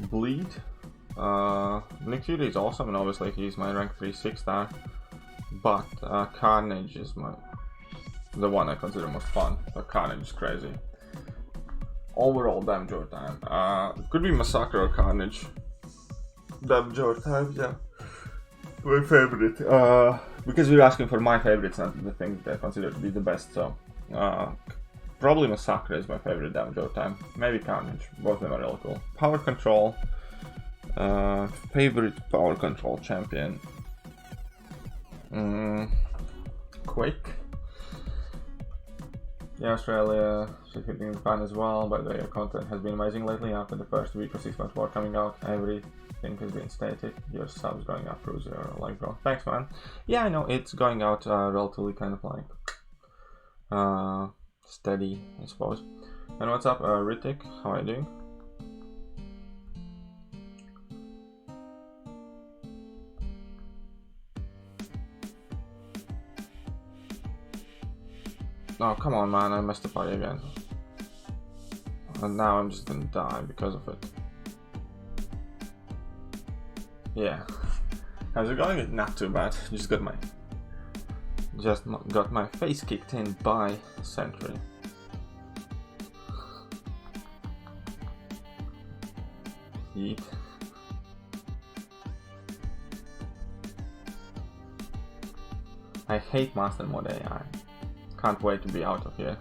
S1: Bleed. Nick Fury is awesome, and obviously he's my rank 3 6-star, but Carnage is the one I consider most fun. But Carnage is crazy. Overall damage over time. Could be Massacre or Carnage. Damage over time, yeah. My favorite. Because we're asking for my favorites, not the things that I consider to be the best, so probably Massacre is my favorite damage over time. Maybe Carnage. Both of them are really cool. Power Control. Favorite Power Control champion. Quake. Yeah, Australia should be hitting the fan as well. By the way, your content has been amazing lately. After the first week of 6.4 coming out, everything has been stated. Your subs going up, Cruiser, like, bro. Thanks, man. Yeah, I know it's going out relatively kind of like steady, I suppose. And what's up, Ritik? How are you doing? Oh, come on, man, I messed the party again. And now I'm just gonna die because of it. Yeah. How's it going? Not too bad. Just got my face kicked in by Sentry. Yeet. I hate Master Mode AI. Can't wait to be out of here.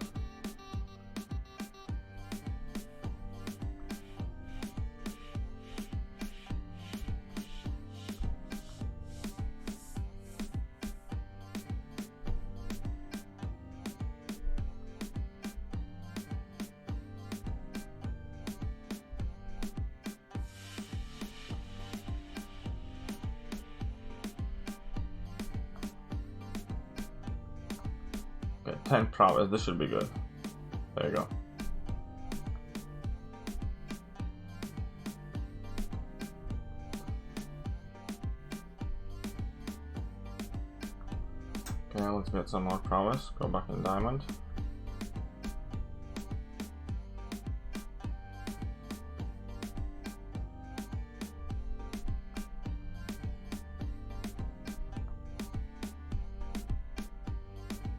S1: Okay, 10 prowess, this should be good. There you go. Okay, let's get some more prowess. Go back in diamond.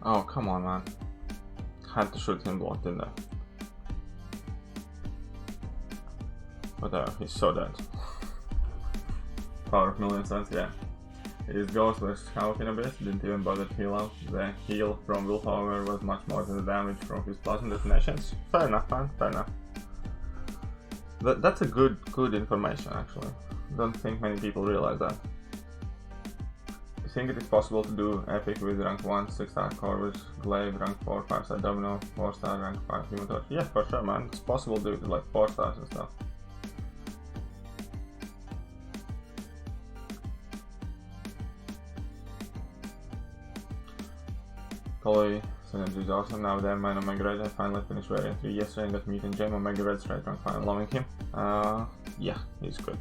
S1: Oh, come on, man. Had to shoot him blocked in there. Whatever, he's so dead. Power of million cents, yeah. His ghost was scouting a bit, didn't even bother to heal out. The heal from willpower was much more than the damage from his plasma detonations. Fair enough, man, fair enough. That's a good information, actually. Don't think many people realize that. I think it is possible to do epic with rank 1, 6-star Corvus, Glaive, rank 4, 5-star Domino, 4-star, rank 5 Human Torch. Yeah, for sure, man. It's possible to do it with like 4 stars and stuff. Holy synergy is awesome. Now then, mine Omega Red. I finally finished variant 3 yesterday and got mutant gem Omega Red straight rank 5. Loving him. Yeah, he's good.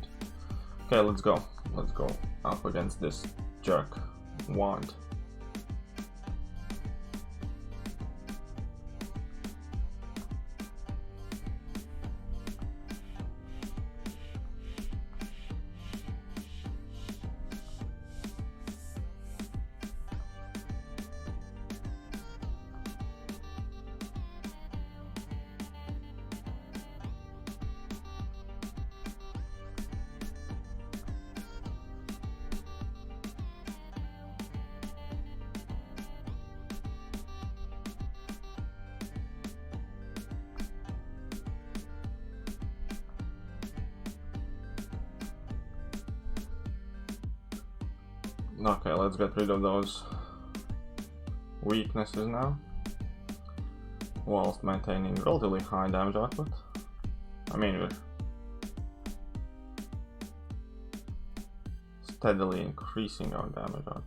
S1: Okay, let's go. Let's go up against this jerk. Wand. Okay, let's get rid of those weaknesses now, whilst maintaining relatively high damage output. I mean, we're steadily increasing our damage output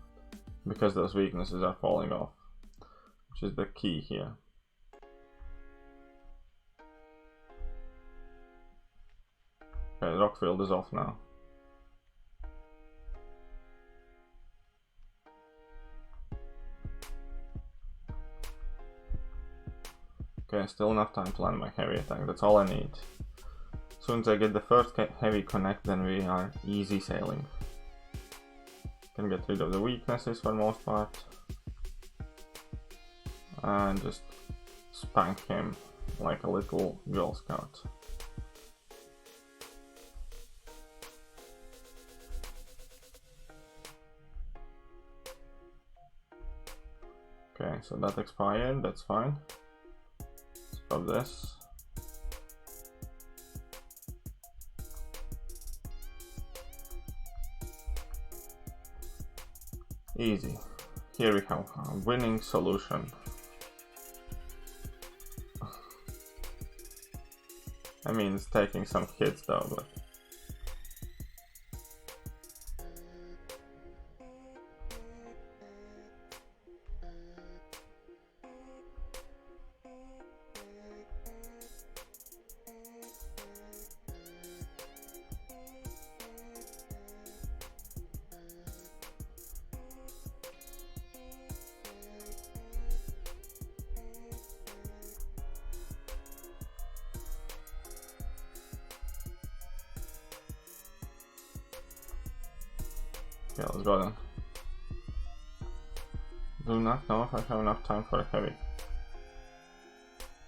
S1: because those weaknesses are falling off, which is the key here. Okay, Rockfield is off now. Okay, still enough time to land my heavy attack, that's all I need. As soon as I get the first heavy connect, then we are easy sailing. Can get rid of the weaknesses for the most part. And just spank him like a little Girl Scout. Okay, so that expired, that's fine. Of this. Easy. Here we have a winning solution. I mean, it's taking some hits though, but okay, let's go then. Do not know if I have enough time for a heavy.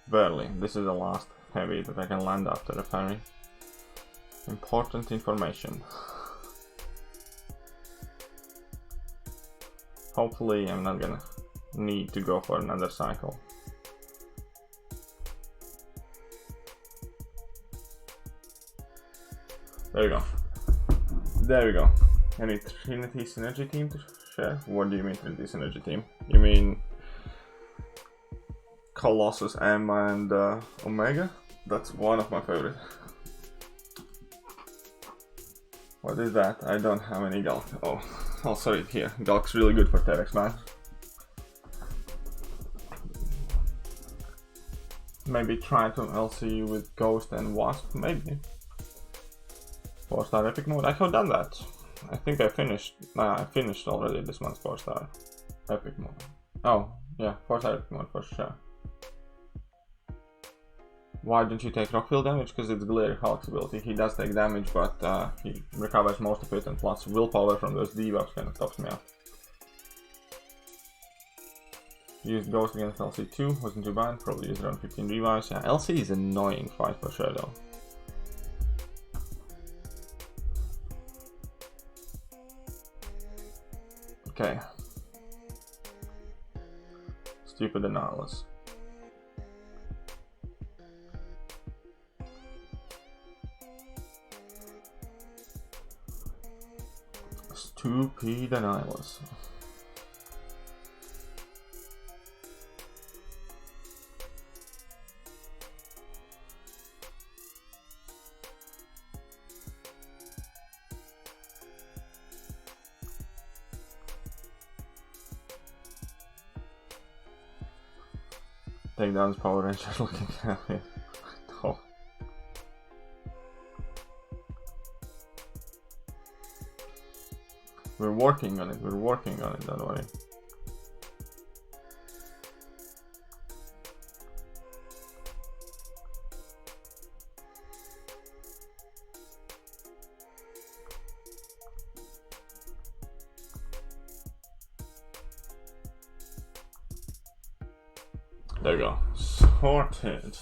S1: Barely. This is the last heavy that I can land after the parry. Important information. Hopefully I'm not gonna need to go for another cycle. There we go. There we go. Any Trinity Synergy team to share? What do you mean Trinity Synergy team? You mean Colossus, M, and Omega? That's one of my favorite. What is that? I don't have any Galk. Oh, sorry, here. Galk's really good for Terex, man. Maybe try to LC with Ghost and Wasp, maybe. 4-star epic mode. I have done that. I think I finished. I finished already this month's 4-star epic mode. Oh, yeah, 4-star epic mode for sure. Why don't you take Rockfield damage? Because it's Glare Hulk's ability. He does take damage, but he recovers most of it, and plus willpower from those debuffs kind of tops me up. Used Ghost against LC2, wasn't too bad, probably used around 15 revives. Yeah, LC is an annoying fight for sure though. Okay. Stupid Annihilus. Stupid Annihilus. Takedowns, Power Ranger looking at me. Oh. We're working on it, don't worry. There we go. Sorted.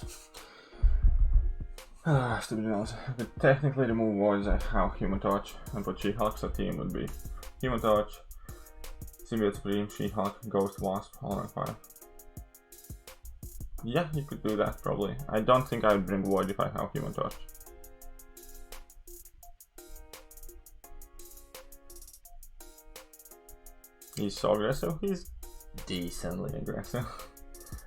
S1: Stupid else. But technically the move was how Human Torch and what She-Hulk's team would be. Human Torch, Symbiote Supreme, She-Hulk, Ghost Wasp, all on fire. Yeah, you could do that probably. I don't think I'd bring Void if I have Human Torch. He's so aggressive. He's decently aggressive.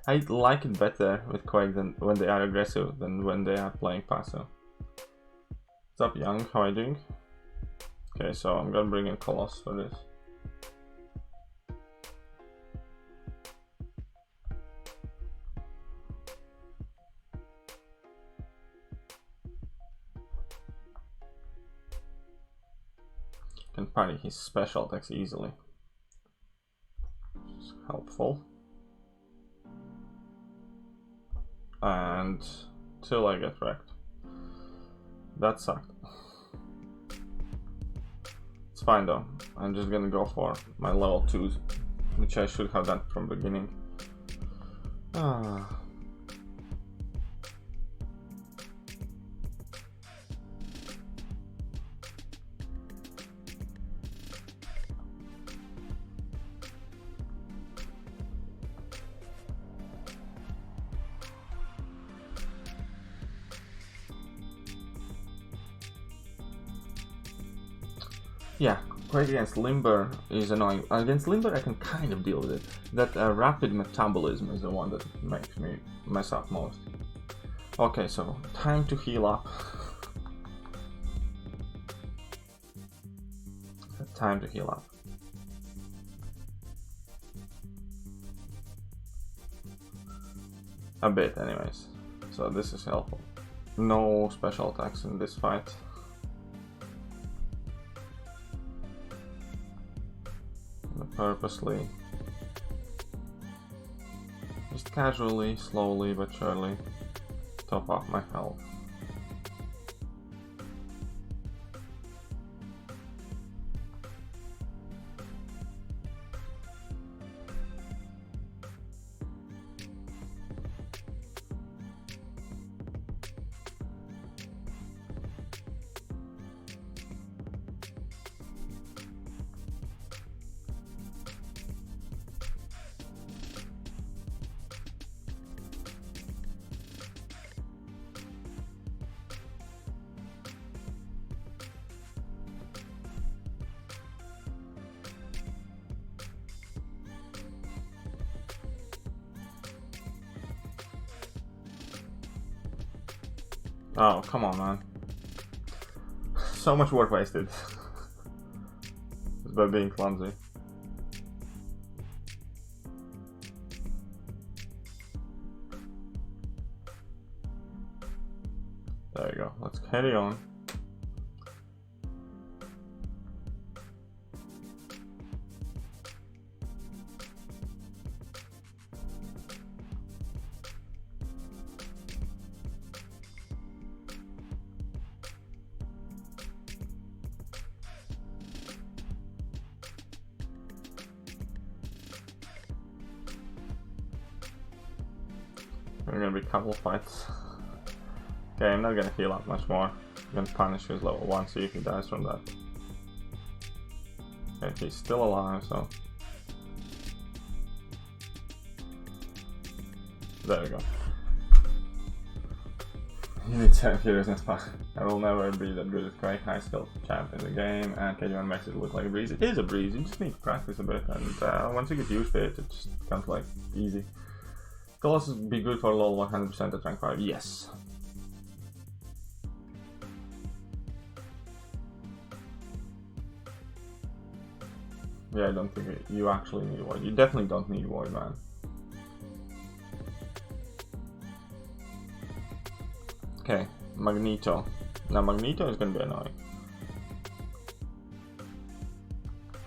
S1: I like it better with Quake than when they are aggressive than when they are playing passive. What's up, Young? How are you doing? Okay, so I'm gonna bring in Colossus for this. Can parry his special attacks easily. Which is helpful. And till I get wrecked. That sucked. It's fine though. I'm just gonna go for my level 2s, which I should have done from the beginning. Yeah, Quake against Limber is annoying. Against Limber I can kind of deal with it. That rapid metabolism is the one that makes me mess up most. Okay, so time to heal up. Time to heal up. A bit anyways. So this is helpful. No special attacks in this fight. Purposely, just casually, slowly but surely, top up my health. Oh, come on, man. So much work wasted. Just by being clumsy. There we go. Let's carry on. We're gonna be a couple fights. Okay, I'm not gonna heal up much more. I'm gonna punish his level 1, see if he dies from that. Okay, he's still alive, so... There we go. You need 7 heroes in spot. I will never be that good at Quake, high skill champ in the game, and K1 makes it look like a breeze. It is a breeze, you just need to practice a bit, and once you get used to it, it just becomes like easy. It'll also be good for LoL 100% at rank 5, yes. Yeah, I don't think you actually need Void. You definitely don't need Void, man. Okay, Magneto. Now Magneto is gonna be annoying.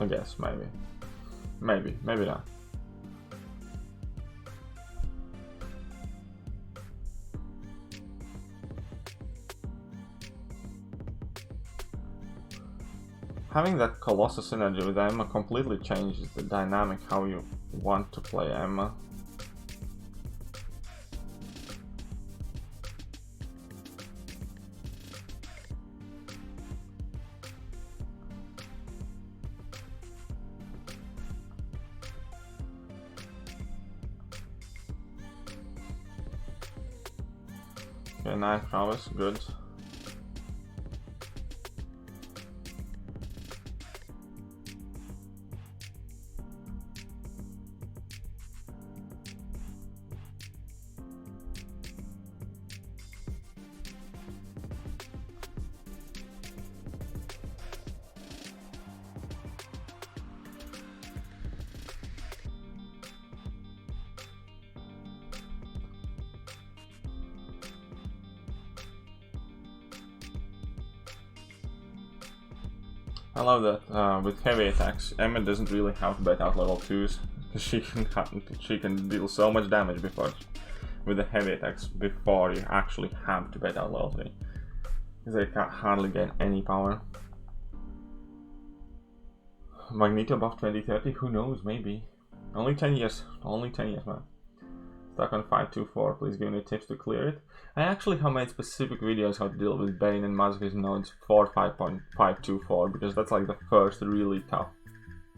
S1: I guess, maybe. Maybe not. Having that Colossus synergy with Emma completely changes the dynamic how you want to play Emma. Okay, knife prowess, good. I love that with heavy attacks, Emma doesn't really have to bait out level 2s. She can deal so much damage before with the heavy attacks before you actually have to bait out level 3. Because they can't hardly gain any power. Magneto above 2030, who knows, maybe. Only 10 years, man. Stuck on 524, please give me tips to clear it. I actually have made specific videos how to deal with Bane and Masochist nodes for 5.524 because that's like the first really tough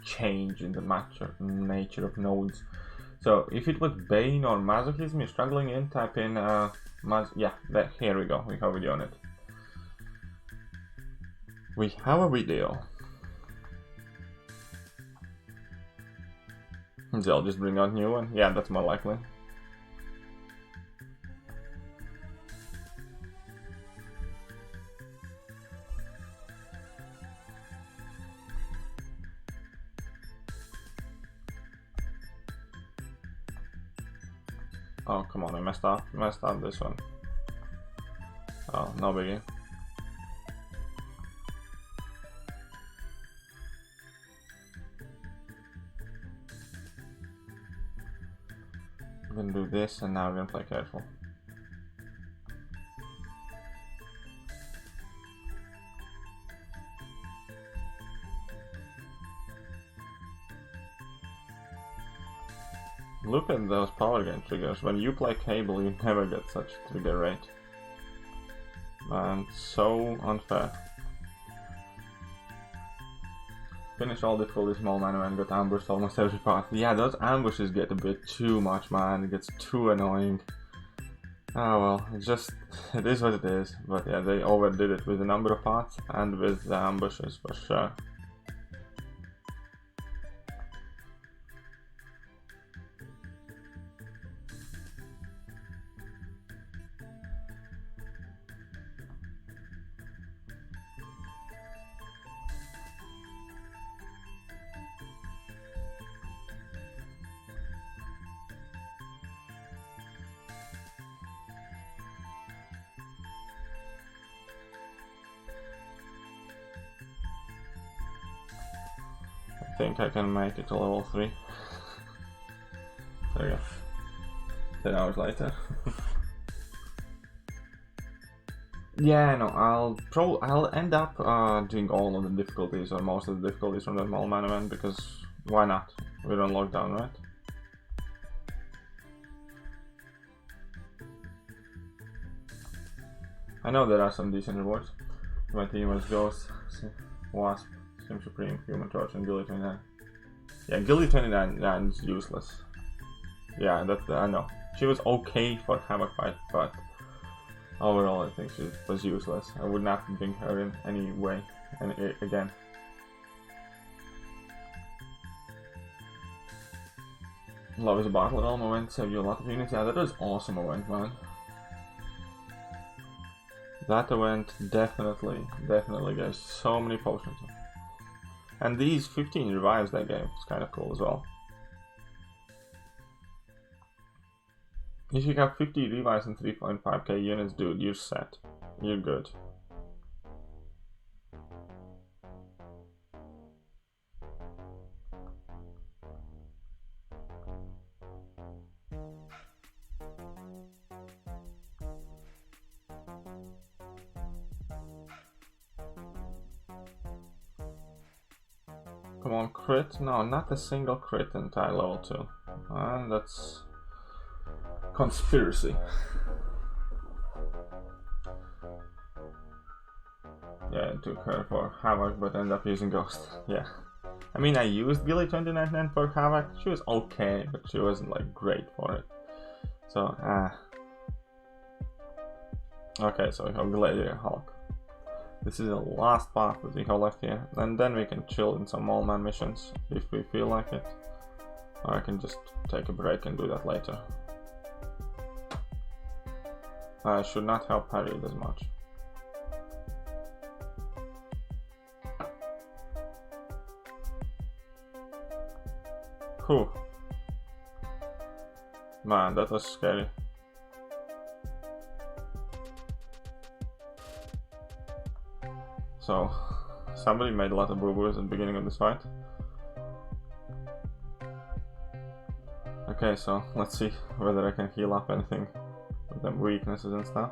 S1: change in the nature of nodes. So if it was Bane or Masochism you're struggling in, type in here we go, we have a video on it. We have a video. They'll just bring out new one? Yeah, that's more likely. Oh, come on, I messed up this one. Oh, no biggie. I'm gonna do this and now I'm gonna play careful. Look at those power gain triggers. When you play Cable, you never get such trigger rate. Man, so unfair. Finish all difficulty small mana and got ambushed almost every path. Yeah, those ambushes get a bit too much, man. It gets too annoying. Oh well, it is what it is. But yeah, they overdid it with the number of paths and with the ambushes for sure. I think I can make it to level 3. There we go. 10 hours later. Yeah, no, I'll end up doing all of the difficulties or most of the difficulties from the small mana man because why not? We're on lockdown, right? I know there are some decent rewards. My team was Ghost, Wasp, Sim Supreme, Human Torch, and Gilly 29. Yeah, Gilly 29 is useless. Yeah, that I know. She was okay for Havoc fight, but overall I think she was useless. I would not bring her in any way again. Love is a battle royale moment, save you a lot of units. Yeah, that was awesome event, man. That event definitely gave so many potions. And these 15 revives they gave was kind of cool as well. If you have 50 revives and 3.5k units, dude, you're set. You're good. Come on, crit? No, not a single crit in entire level 2. That's conspiracy. Yeah, I took her for Havoc, but ended up using Ghost. Yeah. I mean, I used Gilly 29 for Havoc. She was okay, but she wasn't like great for it. So, okay, so we have Gladiator Hulk. This is the last path that we have left here, and then we can chill in some all-man missions if we feel like it. Or I can just take a break and do that later. I should not help Harry as much. Whew. Man, that was scary. So, somebody made a lot of boo-boos at the beginning of this fight. Okay, so let's see whether I can heal up anything with them weaknesses and stuff.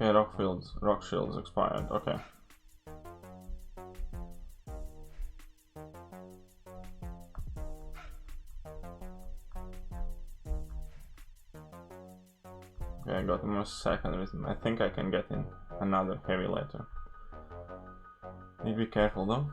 S1: Okay, rock shields expired, okay. Okay, I got more second rhythm. I think I can get in another heavy later. Need to be careful though.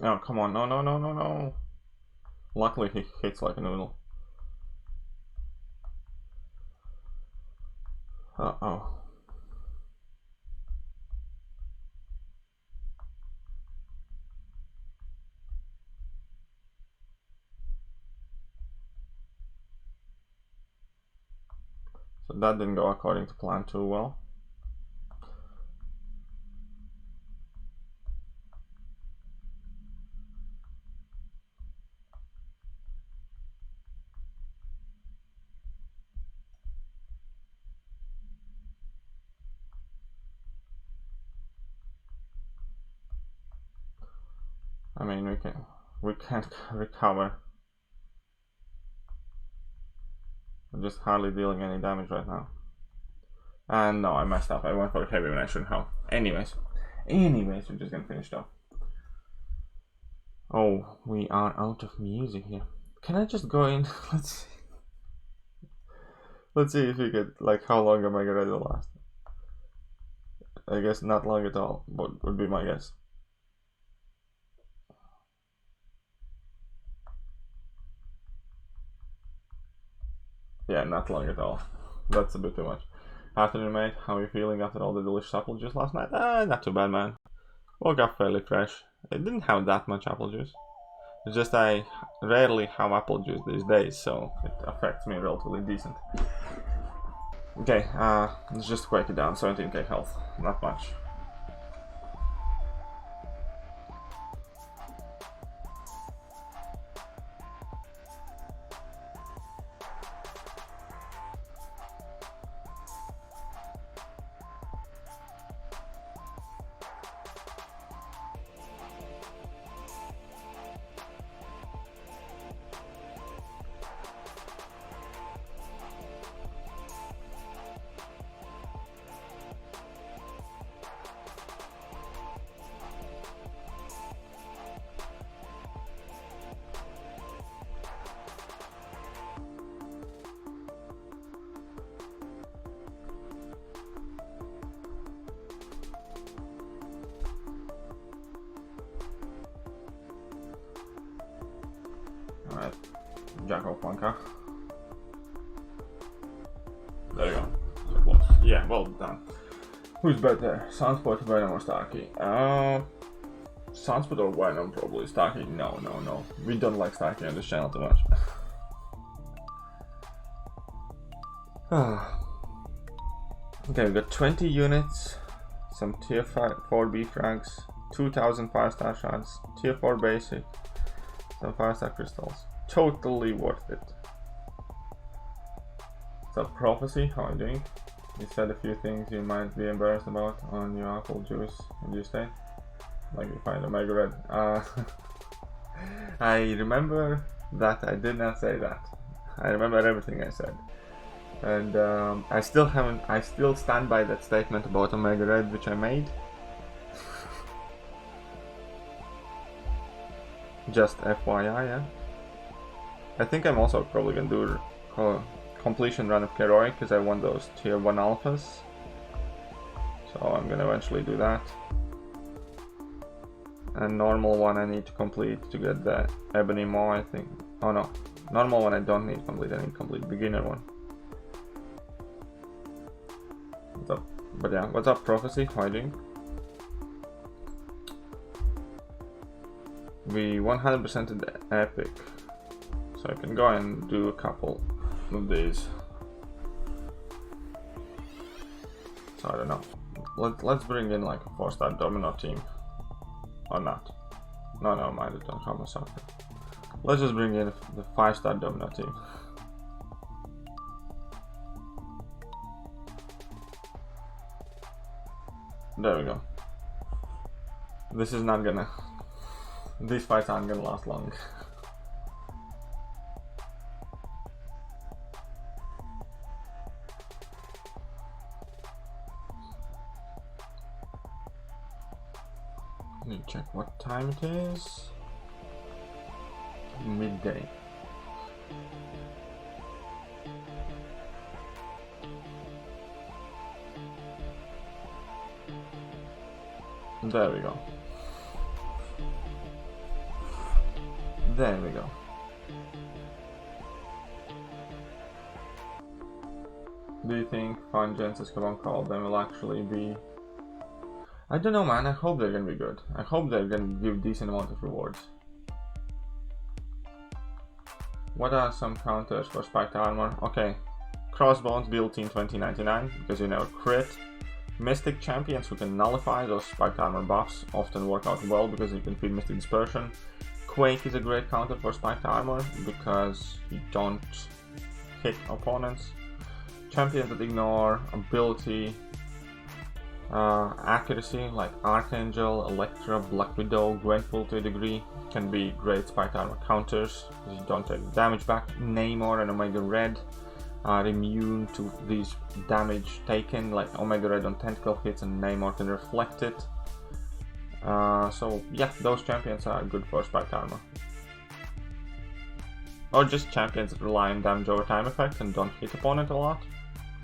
S1: Oh, come on, no. Luckily he hits like a noodle. Uh-oh. So that didn't go according to plan too well. I mean, we can't recover. I'm just hardly dealing any damage right now. And no, I messed up. I went for heavy when I shouldn't have. Anyways, we're just gonna finish though. Oh, we are out of music here. Can I just go in? Let's see if we get, like, how long am I gonna do last? I guess not long at all, but would be my guess. Yeah, not long at all. That's a bit too much. Afternoon, mate. How are you feeling after all the delicious apple juice last night? Not too bad, man. Woke up fairly fresh. It didn't have that much apple juice. It's just I rarely have apple juice these days, so it affects me relatively decent. Okay, let's just break it down. 17k health. Not much. Alright, Jacko Funka. There you go. So close. Yeah, well done. Who's better? Sunspot, Venom, or Starkey? Sunspot or Venom, probably. Starkey? No. We don't like Starkey on this channel too much. Okay, we got 20 units, some tier 4B frags, 2000 5-star shots, tier 4 basic, some 5-star crystals. Totally worth it. So, Prophecy, how are you doing? You said a few things you might be embarrassed about on your apple juice. Did you say? Like you find Omega Red. I remember that I did not say that. I remember everything I said. And I still stand by that statement about Omega Red which I made. Just FYI, yeah. I think I'm also probably gonna do a completion run of Heroic because I want those tier 1 alphas. So I'm gonna eventually do that. And normal one I need to complete to get the Ebony Maw, I think. Oh no, normal one I don't need to complete, I need to complete beginner one. What's up? But yeah, what's up, Prophecy? How are you doing? We 100%ed the epic, so I can go and do a couple of these. So I don't know. Let's bring in like a 4-star domino team, or not? No, mind it. Don't come myself. Let's just bring in the 5-star domino team. There we go. This is not gonna... These fights aren't gonna last long. Let me check what time it is. Midday. There we go. There we go. Do you think Fungens, as Kavan called them, will actually be... I don't know, man. I hope they're gonna be good. I hope they're gonna give decent amount of rewards. What are some counters for spiked armor? Okay. Crossbones built in 2099 because you never crit. Mystic champions who can nullify those spiked armor buffs often work out well because you can feed Mystic Dispersion. Quake is a great counter for spiked armor because you don't hit opponents. Champions that ignore ability, accuracy like Archangel, Electra, Black Widow, Gwenpool to a degree can be great spiked armor counters because you don't take damage back. Namor and Omega Red are immune to these damage taken, like Omega Red on tentacle hits and Namor can reflect it. So yeah, those champions are good for spiked armor. Or just champions that rely on damage over time effect and don't hit opponent a lot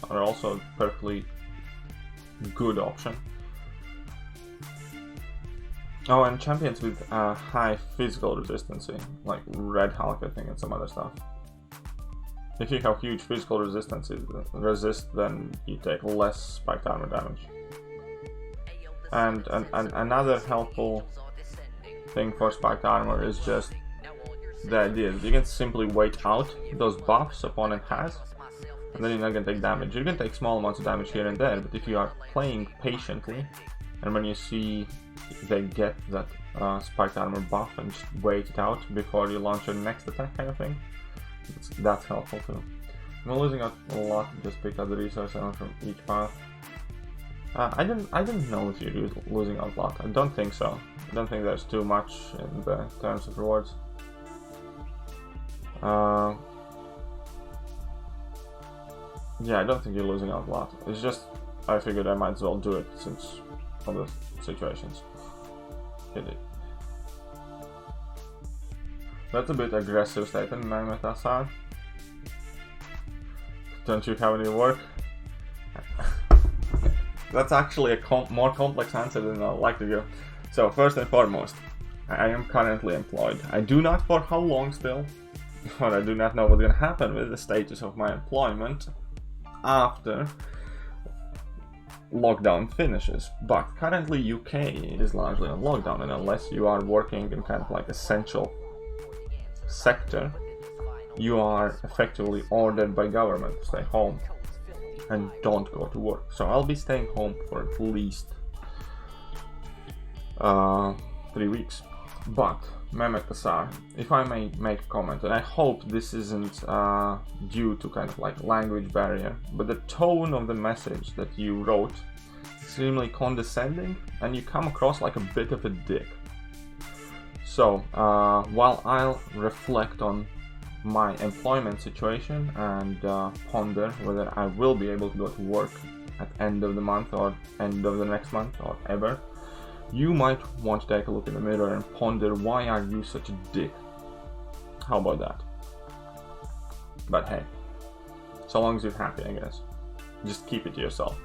S1: are also a perfectly good option. Oh, and champions with high physical resistance, like Red Hulk I think and some other stuff. if you have huge physical resist, then you take less spiked armor damage. And another helpful thing for spiked armor is just the idea that you can simply wait out those buffs opponent has, and then you're not gonna take damage. You can take small amounts of damage here and there, but if you are playing patiently, and when you see they get that spiked armor buff and just wait it out before you launch your next attack kind of thing, that's helpful too. I'm losing out a lot, just pick up the resource element from each path. I didn't know if you're losing out a lot. I don't think so. I don't think there's too much in the terms of rewards. Yeah, I don't think you're losing out a lot. It's just, I figured I might as well do it since of the situations. Hit it. That's a bit aggressive statement, Mehmet. Don't you have any work? That's actually a more complex answer than I'd like to give. So, first and foremost, I am currently employed. I do not for how long still, but I do not know what's going to happen with the status of my employment after lockdown finishes. But currently UK is largely on lockdown, and unless you are working in kind of like essential sector, you are effectively ordered by government to stay home and don't go to work. So I'll be staying home for at least 3 weeks. But Mehmet Asar, if I may make a comment, and I hope this isn't due to kind of like language barrier, but the tone of the message that you wrote is extremely condescending, and you come across like a bit of a dick. So while I'll reflect on my employment situation and ponder whether I will be able to go to work at end of the month or end of the next month or ever, you might want to take a look in the mirror and ponder, why are you such a dick? How about that? But hey, so long as you're happy, I guess. Just keep it to yourself.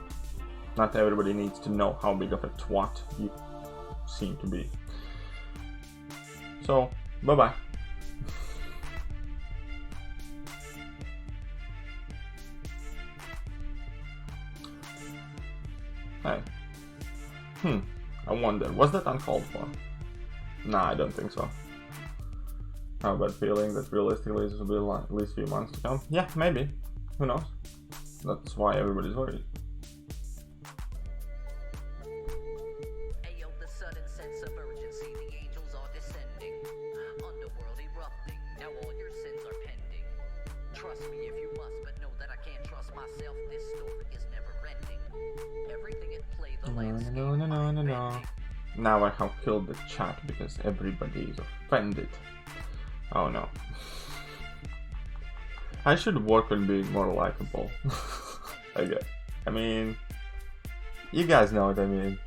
S1: Not everybody needs to know how big of a twat you seem to be. So, bye-bye. Hey. I wonder, was that uncalled for? Nah, I don't think so. I have a bad feeling that realistically this will be at least a few months to come. Yeah, maybe. Who knows? That's why everybody's worried.
S2: Ayo, the sudden sense of urgency, the angels are descending. Underworld erupting, now all your sins are pending. Trust me if you must, but know that I can't trust myself. This story is never ending. Everything at play, the landscape.
S1: No. Now I have killed the chat because everybody is offended. Oh no. I should work on being more likable. I guess. I mean, you guys know what I mean.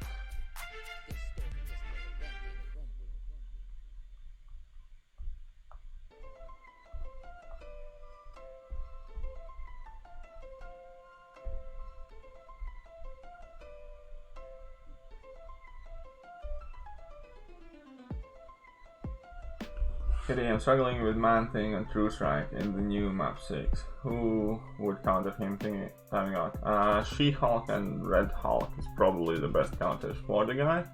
S1: Today I'm struggling with Man-Thing and True Strike in the new map 6. Who would counter him timing out? She-Hulk and Red Hulk is probably the best counters for the guy.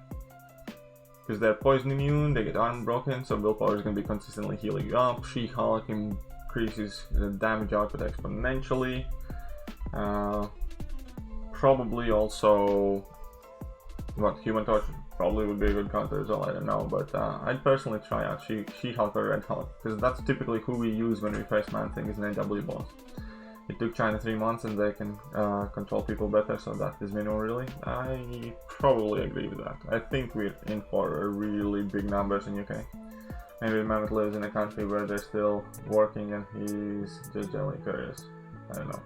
S1: Because they're poison immune, they get armor broken, so willpower is going to be consistently healing you up. She-Hulk increases the damage output exponentially. Probably also... Human Torch probably would be a good counter as well, I don't know, but I'd personally try out She-Hulk or Red Hulk, because that's typically who we use when we face Man-Thing as an AW boss. It took China 3 months and they can control people better, so that is minimal really. I probably agree with that. I think we're in for a really big numbers in UK. Maybe Mehmet lives in a country where they're still working and he's just generally curious. I don't know.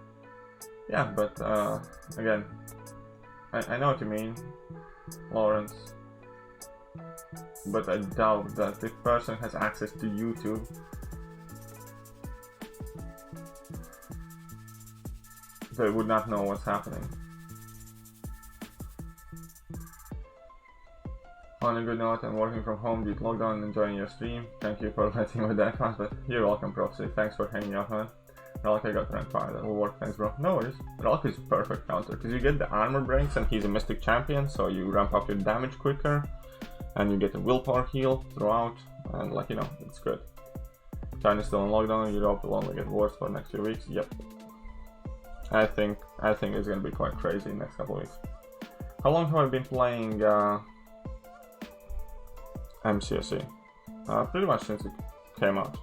S1: Yeah, but again, I know what you mean, Lawrence, but I doubt that if person has access to YouTube, they would not know what's happening. On a good note, I'm working from home due to lockdown and enjoying your stream. Thank you for letting me that pass, but you're welcome, Proxy. Thanks for hanging out, man. Relic, I got rank 5, that will work, thanks bro. No worries. Relic is perfect counter, because you get the armor breaks and he's a mystic champion, so you ramp up your damage quicker, and you get a willpower heal throughout, and like, you know, it's good. China's still on lockdown, Europe will only get worse for the next few weeks, yep. I think it's gonna be quite crazy in the next couple of weeks. How long have I been playing MCOC? Pretty much since it came out.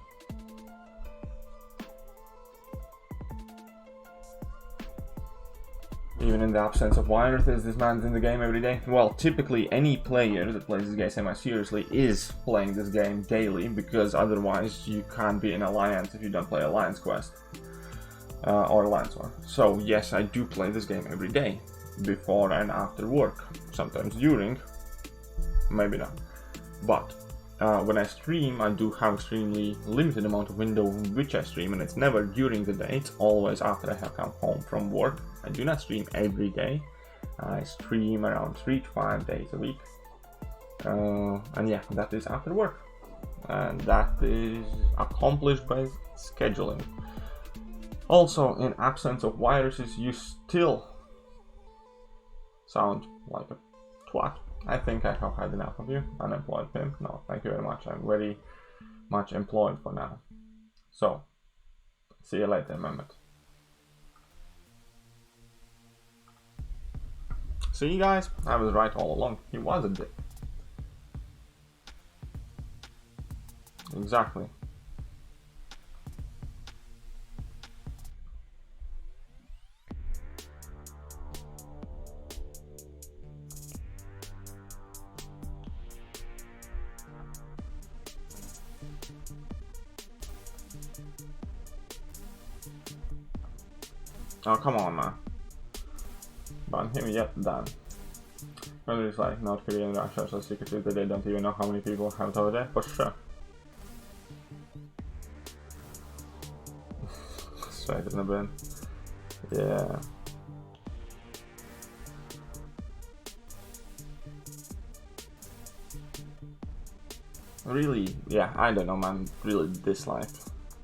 S1: Even in the absence of viruses, this man's in the game every day. Well, typically any player that plays this game semi-seriously is playing this game daily, because otherwise you can't be in Alliance if you don't play Alliance Quest. Or Alliance War. So yes, I do play this game every day, before and after work. Sometimes during, maybe not. But when I stream, I do have extremely limited amount of window in which I stream, and it's never during the day, it's always after I have come home from work. I do not stream every day. I stream around 3 to 5 days a week. And yeah, that is after work. And that is accomplished by scheduling. Also, in absence of viruses, you still sound like a twat. I think I have had enough of you. Unemployed pimp. No, thank you very much. I'm very much employed for now. So, see you later, Mehmet. See, guys, I was right all along. He was a dick. Exactly. Oh, come on, man. Ban him yet, Dan. Whether it's like North Korea and Russia are so secretive that they don't even know how many people have it over there, for sure. Straight in the bin. Yeah. Really, yeah, I don't know, man. Really dislike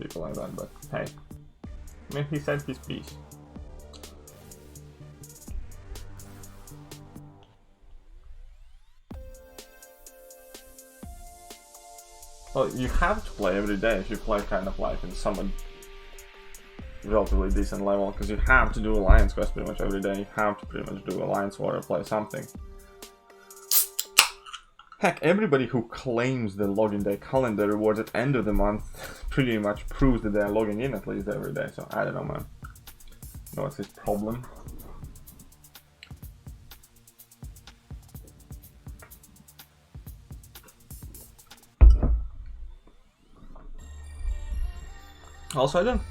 S1: people like that, but hey. I mean, he said his piece. Well, you have to play every day if you play kind of like in some relatively decent level, because you have to do Alliance Quest pretty much every day. You have to pretty much do Alliance War or play something. Heck, everybody who claims the login day calendar rewards at end of the month pretty much proves that they're logging in at least every day, so I don't know, man. No, what's his problem? Also, I don't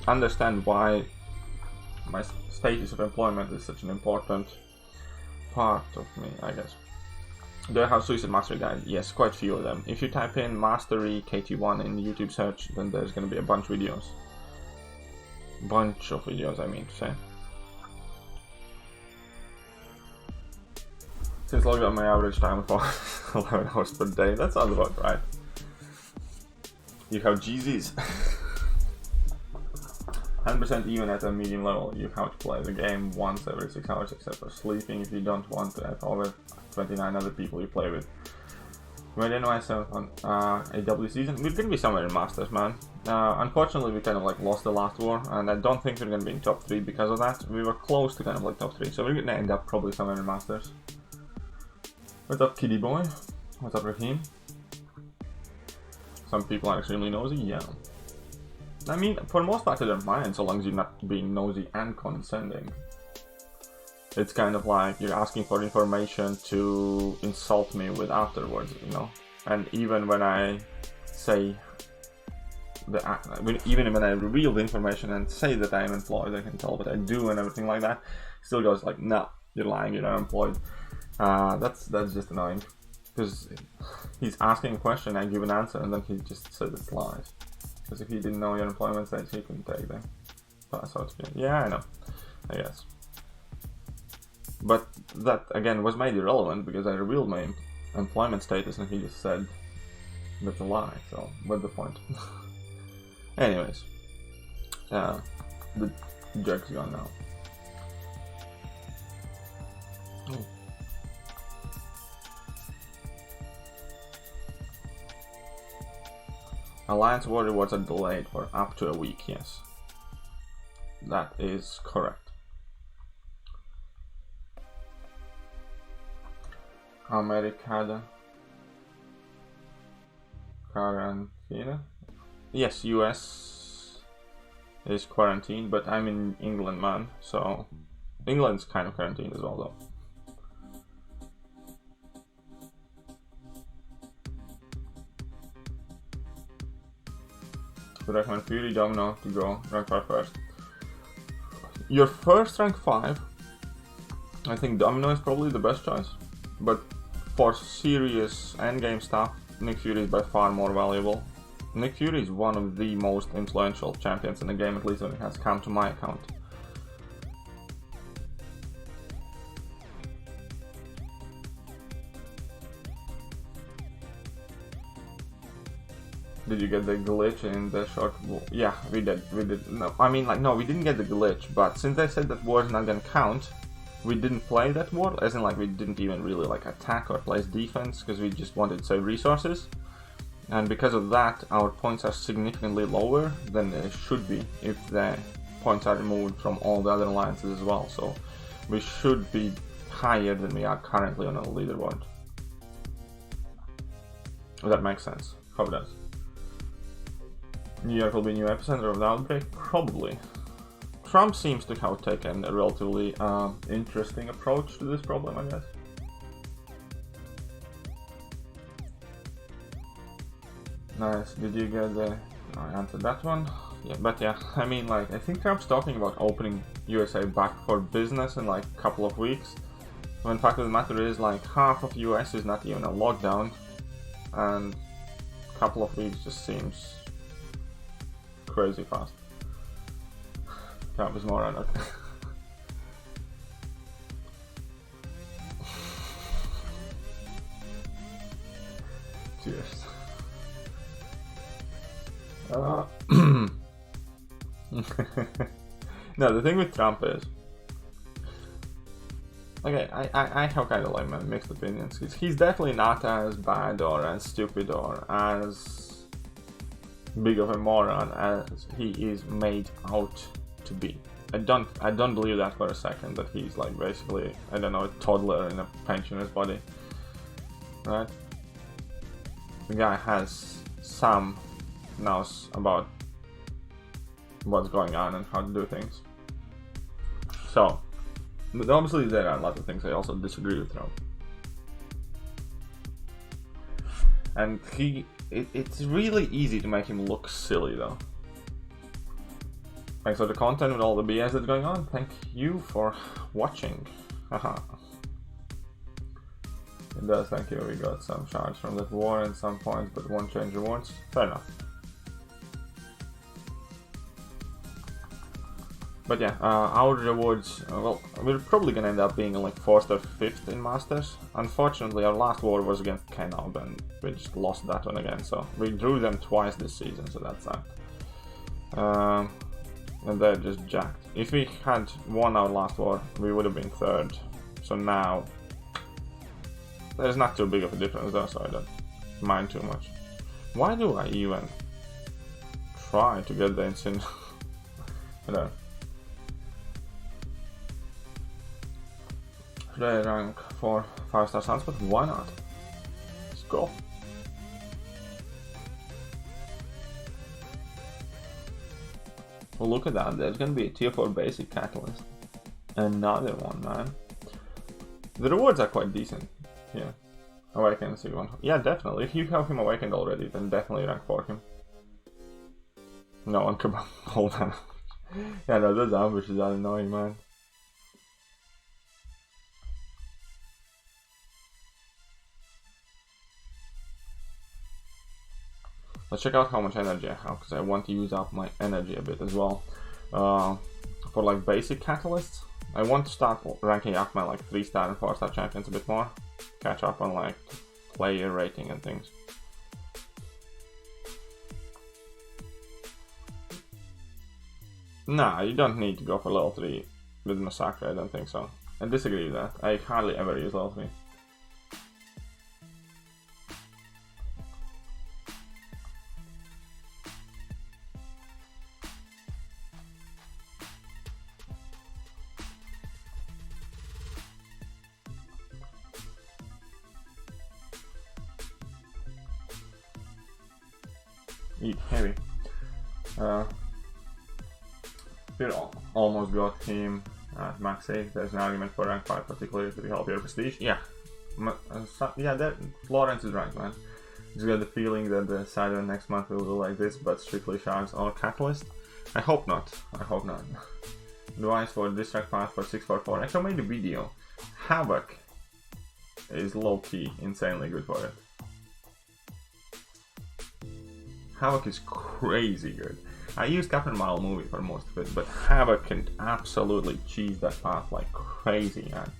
S1: understand why my status of employment is such an important part of me, I guess. Do I have Suicide Mastery Guide? Yes, quite few of them. If you type in Mastery KT1 in YouTube search, then there's gonna be a bunch of videos. Bunch of videos, I mean to say. Since lockdown, my average time for 11 hours per day. That sounds about right. You have GZs. 100% even at a medium level, you have to play the game once every 6 hours except for sleeping if you don't want to have over 29 other people you play with. Made anyway, so on AW season, we're gonna be somewhere in Masters, man. Unfortunately, we kind of like lost the last war, and I don't think we're gonna be in top 3 because of that. We were close to kind of like top 3, so we're gonna end up probably somewhere in Masters. What's up, Kitty Boy? What's up, Raheem? Some people are extremely nosy, yeah. I mean, for the most part, I don't mind, so long as you're not being nosy and condescending. It's kind of like you're asking for information to insult me with afterwards, you know? And even when I say, even when I reveal the information and say that I am employed, I can tell what I do and everything like that, still goes like, no, you're lying, you're not employed. That's just annoying. Because he's asking a question, I give an answer, and then he just says it's lies. Because if he didn't know your employment status, he couldn't take them. That's how it's been. Yeah, I know. I guess. But that, again, was made irrelevant because I revealed my employment status and he just said that's a lie, so what's the point? Anyways. The jerk's gone now. Oh. Alliance War rewards are delayed for up to a week, yes. That is correct. Americada. Quarantine? Yes, US is quarantined, but I'm in England, man, so England's kind of quarantined as well, though. Would recommend Fury Domino to go rank 5 first. Your first rank 5, I think Domino is probably the best choice, but for serious endgame stuff, Nick Fury is by far more valuable. Nick Fury is one of the most influential champions in the game, at least when it has come to my account. Did you get the glitch in the short war? Yeah, we did. No, I mean, like, no, we didn't get the glitch, but since they said that war's not gonna count, we didn't play that war, as in, like, we didn't even really, like, attack or place defense, because we just wanted to save resources. And because of that, our points are significantly lower than they should be if the points are removed from all the other alliances as well. So we should be higher than we are currently on a leaderboard. If that makes sense. Hope it does. New York will be new epicenter of the outbreak? Probably. Trump seems to have taken a relatively interesting approach to this problem, I guess. Nice. Did you get the... I answered that one. Yeah, but yeah, I mean, like, I think Trump's talking about opening USA back for business in like a couple of weeks. When fact of the matter is, like, half of US is not even a lockdown, and a couple of weeks just seems crazy fast. Trump is more on it. Cheers. No, the thing with Trump is, okay, I have kind of like my mixed opinions. He's definitely not as bad or as stupid or as big of a moron as he is made out to be. I don't believe that for a second, that he's like basically, I don't know, a toddler in a pensioner's body, right? The guy has some knows about what's going on and how to do things. So, but obviously there are a lot of things I also disagree with Trump. And it's really easy to make him look silly though. Thanks for the content with all the BS that's going on. Thank you for watching. Haha. It does, thank you. We got some charge from that war and some points, but won't change rewards. Fair enough. But yeah, our rewards, well, we're probably gonna end up being like 4th or 5th in Masters. Unfortunately, our last war was against Kenob, and we just lost that one again, so we drew them twice this season, so that sucked. And they're just jacked. If we had won our last war, we would have been 3rd. So now, there's not too big of a difference though, so I don't mind too much. Why do I even try to get the insane? I don't know. Should I rank for 5-star Sunspot? Why not? Let's go. Well, look at that. There's gonna be a tier 4 basic catalyst. Another one, man. The rewards are quite decent. Yeah. Awaken C1. Yeah, definitely. If you have him awakened already, then definitely rank for him. No one can hold on. Yeah, no, those ambushes are annoying, man. Let's check out how much energy I have, because I want to use up my energy a bit as well. For like basic catalysts, I want to start ranking up my like 3-star and 4-star champions a bit more. Catch up on like player rating and things. Nah, you don't need to go for level 3 with Massacre, I don't think so. I disagree with that. I hardly ever use level 3. Eat heavy. We almost got him at max 8. There's an argument for rank 5, particularly to help your prestige. Yeah, Rodents is right, man. Just got the feeling that the Saturn next month will go like this, but strictly shards or catalyst. I hope not. I hope not. Device for distract path for 644. I actually made a video. Havoc is low-key insanely good for it. Havoc is crazy good. I used Captain Marvel movie for most of it, but Havoc can absolutely cheese that path like crazy, man.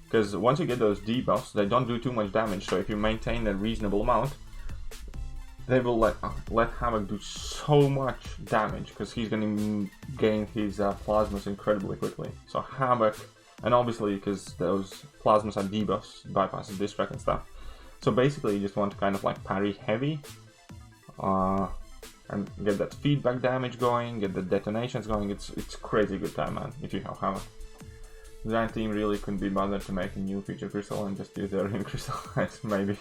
S1: Because once you get those debuffs, they don't do too much damage, so if you maintain a reasonable amount, they will let Havoc do so much damage, because he's going to gain his plasmas incredibly quickly. So Havoc, and obviously because those plasmas are debuffs, bypasses distract and stuff. So basically you just want to kind of like parry heavy, and get that feedback damage going, get the detonations going. It's crazy good time, man, if you have Havoc. The Giant team really couldn't be bothered to make a new feature crystal and just use their ring crystal. Maybe.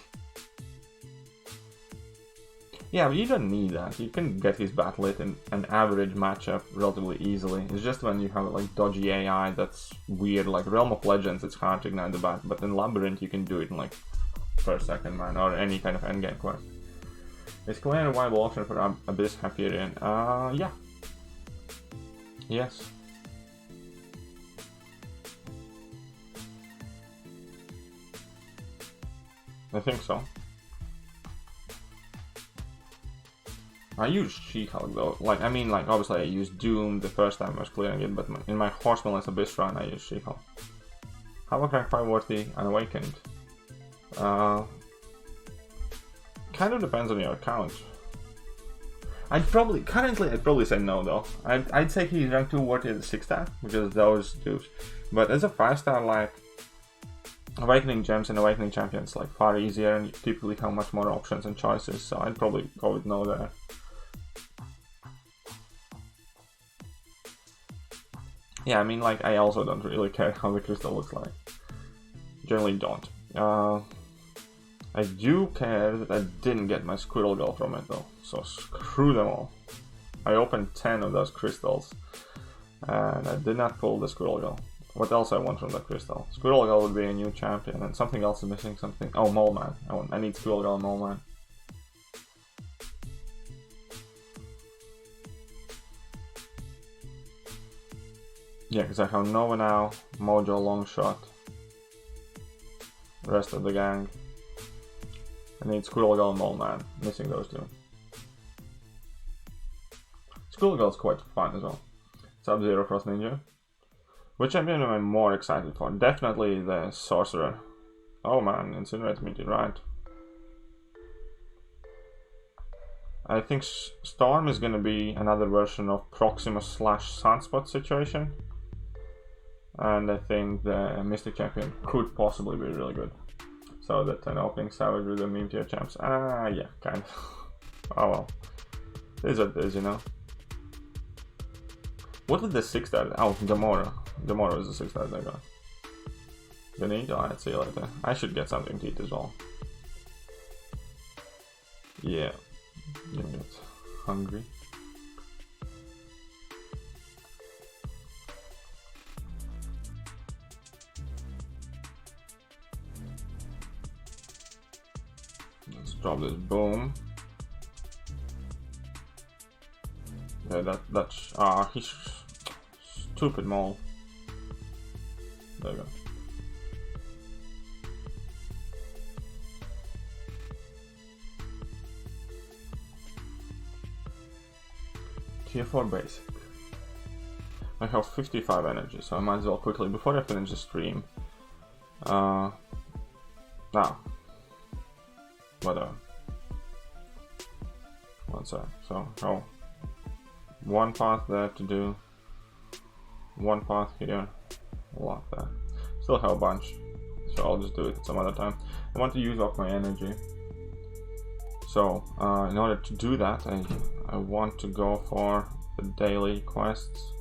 S1: Yeah, but you don't need that. You can get his Batlit in an average matchup relatively easily. It's just when you have like dodgy AI that's weird, like Realm of Legends, it's hard to ignite the bat, but in Labyrinth you can do it in like per second, man, or any kind of endgame quest. Is Claire a viable option for Abyss Hyperion? Yeah. Yes. I think so. I used She-Hulk though. Like, I mean, like, obviously I used Doom the first time I was clearing it, but in my Horsemanless Abyss run I used She-Hulk. Havoc rank 5 worthy Unawakened? Kind of depends on your account. Currently I'd probably say no though. I'd say he's rank 2 worthy as a 6-star, because those do. But as a 5-star, like, Awakening Gems and Awakening Champions like far easier, and you typically have much more options and choices, so I'd probably go with no there. Yeah, I mean, like, I also don't really care how the crystal looks like. Generally don't. I do care that I didn't get my Squirrel Girl from it though, so screw them all. I opened 10 of those crystals, and I did not pull the Squirrel Girl. What else I want from that crystal? Squirrel Girl would be a new champion, and something else is missing, something... Oh, Mole Man. I need Squirrel Girl and Mole Man. Yeah, because I have Nova now, Mojo Longshot, rest of the gang. I need Squirrel Girl and Mole Man, missing those two. Squirrel Girl's quite fun as well. Sub-Zero Frost Ninja. Which champion am I more excited for? Definitely the Sorcerer. Oh man, Incinerate Meteor, right. I think Storm is gonna be another version of Proximus / Sunspot situation. And I think the Mystic Champion could possibly be really good. So that an opening Savage with the meme tier champs. Yeah, kind of. Oh well. It is what it is, you know. What did the 6-star? Oh, Gamora. Gamora is the 6-star I got. Gonna eat? Alright, see you later. I should get something to eat as well. Yeah. Gonna get hungry. Let's drop this boom. Yeah, that's he's stupid mole. There we go. Tier 4 basic. I have 55 energy, so I might as well quickly, before I finish the stream. Now. Whatever. One sec. So, one path there to do. one path here, lock that. Still have a bunch, so I'll just do it some other time. I want to use up my energy. So, in order to do that, I want to go for the daily quests.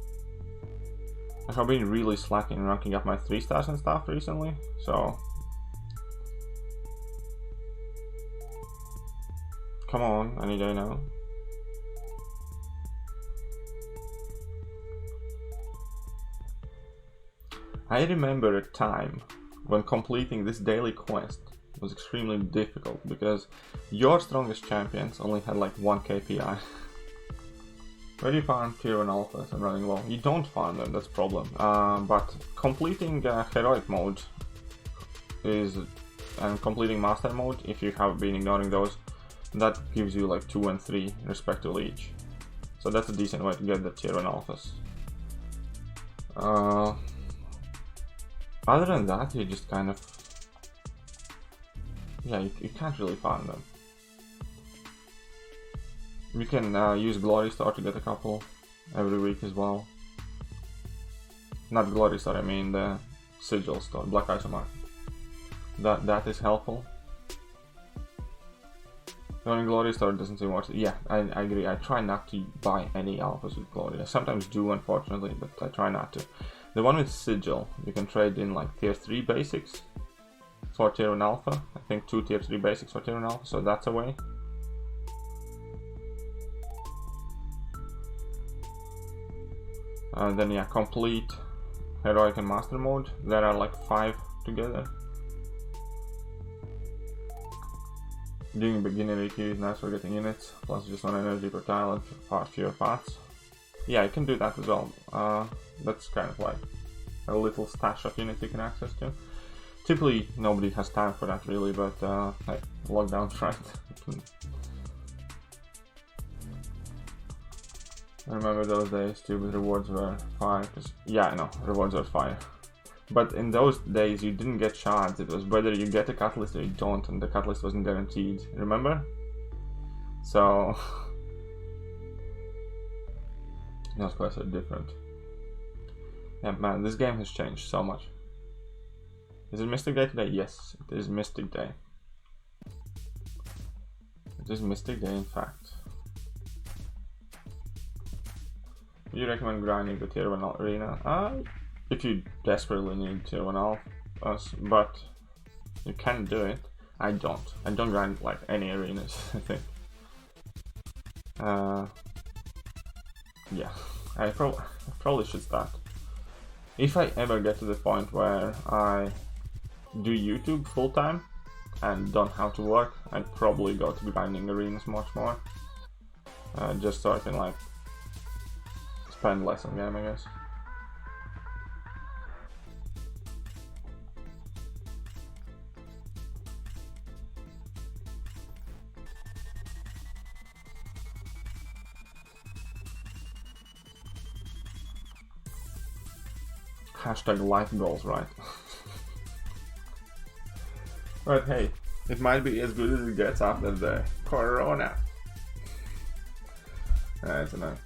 S1: I've been really slacking ranking up my 3 stars and stuff recently, so... Come on, any day now. I remember a time when completing this daily quest was extremely difficult because your strongest champions only had like 1 KPI. Where do you farm tier 1 alphas and running low? You don't farm them, that's a problem. But completing heroic mode and completing master mode, if you have been ignoring those, that gives you like 2 and 3 respectively each. So that's a decent way to get the tier 1 alphas. Other than that, you just kind of... Yeah, you can't really farm them. We can use Glory Star to get a couple every week as well. Not Glory Star, I mean the Sigil Star, Black Isomar. That is helpful. Running Glory Star doesn't seem worth it. Yeah, I agree. I try not to buy any alphas with Glory. I sometimes do, unfortunately, but I try not to. The one with Sigil, you can trade in like tier 3 basics for tier 1 alpha. I think 2 tier 3 basics for tier 1 alpha, so that's a way. Then yeah, complete heroic and master mode. There are like 5 together. Doing beginner EQ is nice for getting units, plus just 1 energy per tile and fewer paths. Yeah, you can do that as well. That's kind of like a little stash of units you can access to. Typically, nobody has time for that really, but like lockdown's right. I remember those days too, but rewards were fire. Yeah, I know, rewards are fire. But in those days, you didn't get shards. It was whether you get a catalyst or you don't, and the catalyst wasn't guaranteed. Remember? So those quests are different. Yeah, man, this game has changed so much. Is it Mystic Day today? Yes, it is Mystic Day. It is Mystic Day, in fact. Would you recommend grinding the tier 1 arena? If you desperately need tier 1 alphas, but you can do it. I don't grind like any arenas, I think. Yeah, I probably should start. If I ever get to the point where I do YouTube full time and don't have to work, I'd probably go to grinding arenas much more. Just so I can like spend less on game, I guess. Hashtag life goals, right? But hey, it might be as good as it gets after the corona. That's enough.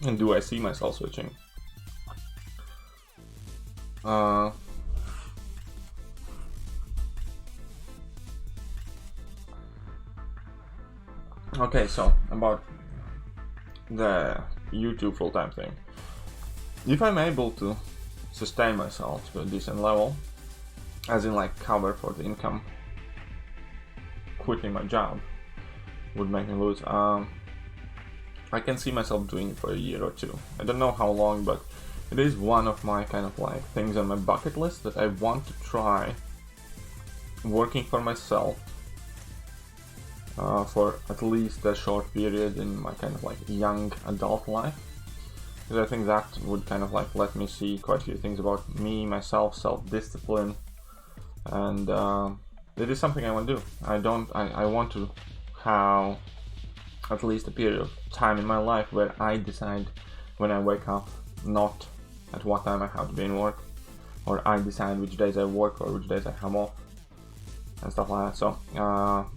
S1: And do I see myself switching? Okay, so about the YouTube full-time thing. If I'm able to sustain myself to a decent level, as in like cover for the income, quitting my job would make me lose. I can see myself doing it for a year or 2. I don't know how long, but it is one of my kind of like things on my bucket list that I want to try working for myself for at least a short period in my kind of like young adult life, because I think that would kind of like let me see quite a few things about me, myself, self-discipline, and it is something I want to do. I want to have at least a period of time in my life where I decide when I wake up, not at what time I have to be in work, or I decide which days I work or which days I have off. and stuff like that. So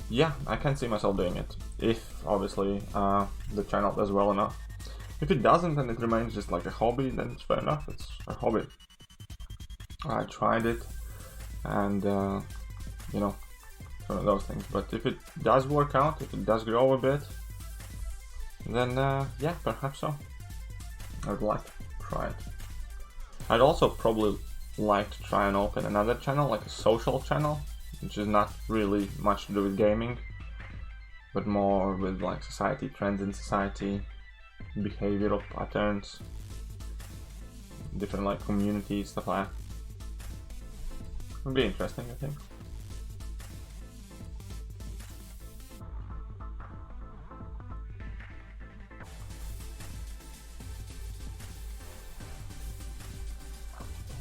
S1: yeah, I can see myself doing it if obviously the channel does well enough. If it doesn't and it remains just like a hobby, then it's fair enough. It's a hobby. I tried it, and you know, it's one of those things. But if it does work out, if it does grow a bit, then yeah, perhaps so. I would like to try it. I'd also probably like to try and open another channel, like a social channel, which is not really much to do with gaming, but more with like society, trends in society, behavioral patterns, different like communities, stuff like that. Would be interesting, I think.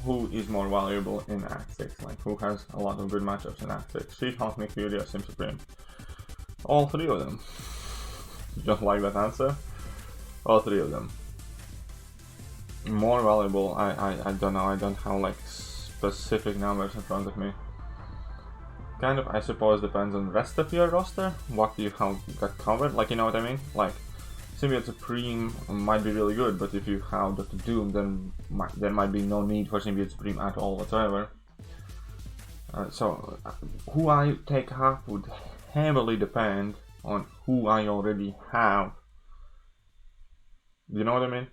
S1: Who is more valuable in Act 6? Like, who has a lot of good matchups in Act 6? She-Hulk, Thekiryu, or Sim Supreme? All three of them. Just like that answer. All three of them. More valuable, I don't know, I don't have like specific numbers in front of me. Kind of, I suppose, depends on the rest of your roster, what you have got covered, like, you know what I mean? Like, Symbiote Supreme might be really good, but if you have Dr. Doom, then there might be no need for Symbiote Supreme at all whatsoever. So, who I take up would heavily depend on who I already have. You know what I mean?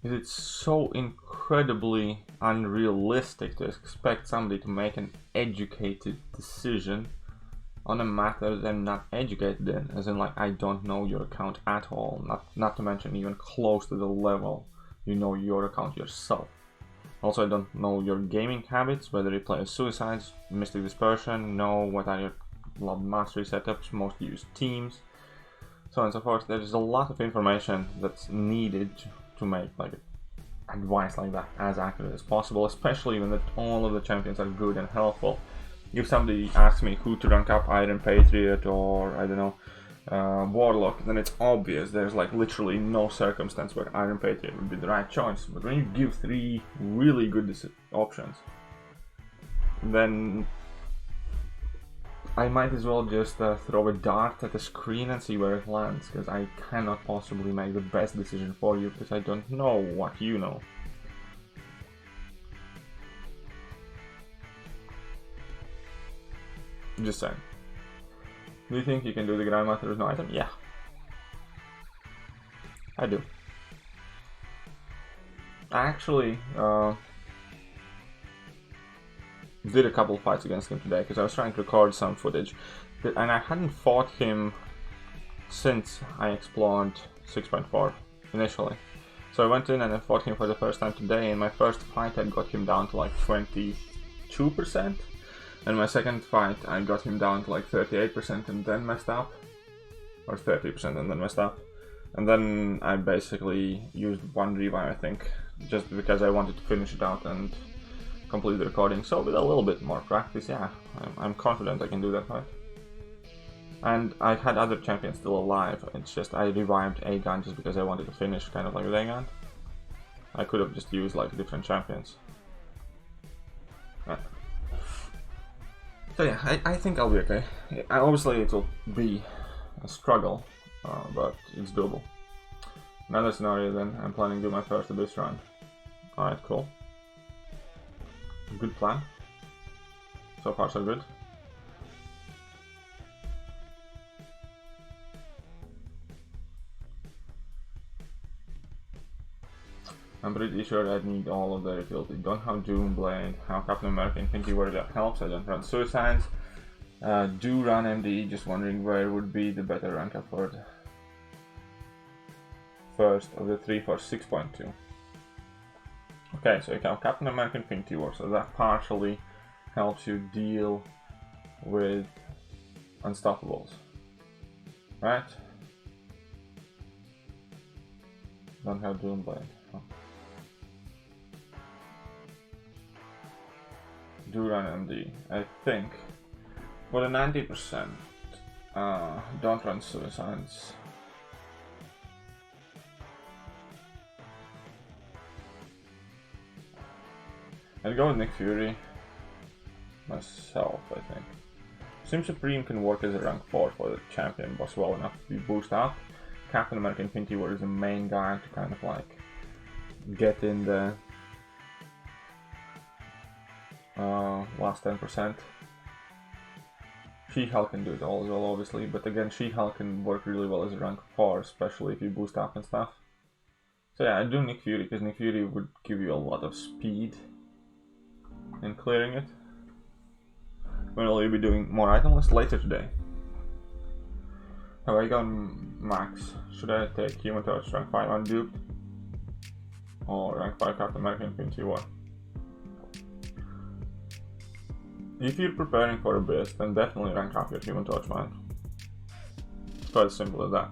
S1: It's so incredibly unrealistic to expect somebody to make an educated decision on a matter they're not educated in, as in like, I don't know your account at all, not to mention even close to the level you know your account yourself. Also, I don't know your gaming habits, whether you play Suicides, Mystic Dispersion, know what are your Blood Mastery setups, most used teams, so on and so forth. There is a lot of information that's needed to make like advice like that as accurate as possible, especially when all of the champions are good and helpful. If somebody asks me who to rank up, Iron Patriot or, I don't know, Warlock, then it's obvious. There's like literally no circumstance where Iron Patriot would be the right choice. But when you give three really good options, then I might as well just throw a dart at the screen and see where it lands, because I cannot possibly make the best decision for you, because I don't know what you know. Just saying. Do you think you can do the Grandmaster with no item? Yeah. I do. I actually did a couple fights against him today, because I was trying to record some footage, and I hadn't fought him since I explored 6.4 initially. So I went in and I fought him for the first time today. In my first fight I got him down to like 22%. And my second fight, I got him down to like 38% and then messed up. Or 30% and then messed up. And then I basically used one revive, I think, just because I wanted to finish it out and complete the recording. So with a little bit more practice, yeah, I'm confident I can do that fight. And I had other champions still alive. It's just I revived Aegon just because I wanted to finish kind of like with Aegon. I could have just used like different champions. So yeah, I think I'll be okay. Obviously it will be a struggle, but it's doable. Another scenario then, I'm planning to do my first Abyss run. Alright, cool. Good plan. So far so good. I'm pretty sure I need all of the utility. Don't have Doomblade, have Captain America, Infinity War, that helps. I don't run Suicides. Do run MD, just wondering where would be the better rank up for the first of the three for 6.2. Okay, so you have Captain America, Infinity War, so that partially helps you deal with Unstoppables, right? Don't have Doomblade. Oh. Do run MD, I think. With a 90%, don't run Suicides. I'd go with Nick Fury. myself, I think. Sim Supreme can work as a rank 4 for the champion boss well enough to be boosted up. Captain America Infinity War is the main guy to kind of like get in the last 10%. She-Hulk can do it all as well, obviously, but again, She-Hulk can work really well as a rank 4, especially if you boost up and stuff. So yeah, I do Nick Fury, because Nick Fury would give you a lot of speed in clearing it. We'll be doing more item lists later today. Have I gone max? Should I take Human Torch rank 5 unduped? Or rank 5 Captain America Infinity War? If you're preparing for a burst, then definitely rank up your Human Torch, man. It's quite as simple as that.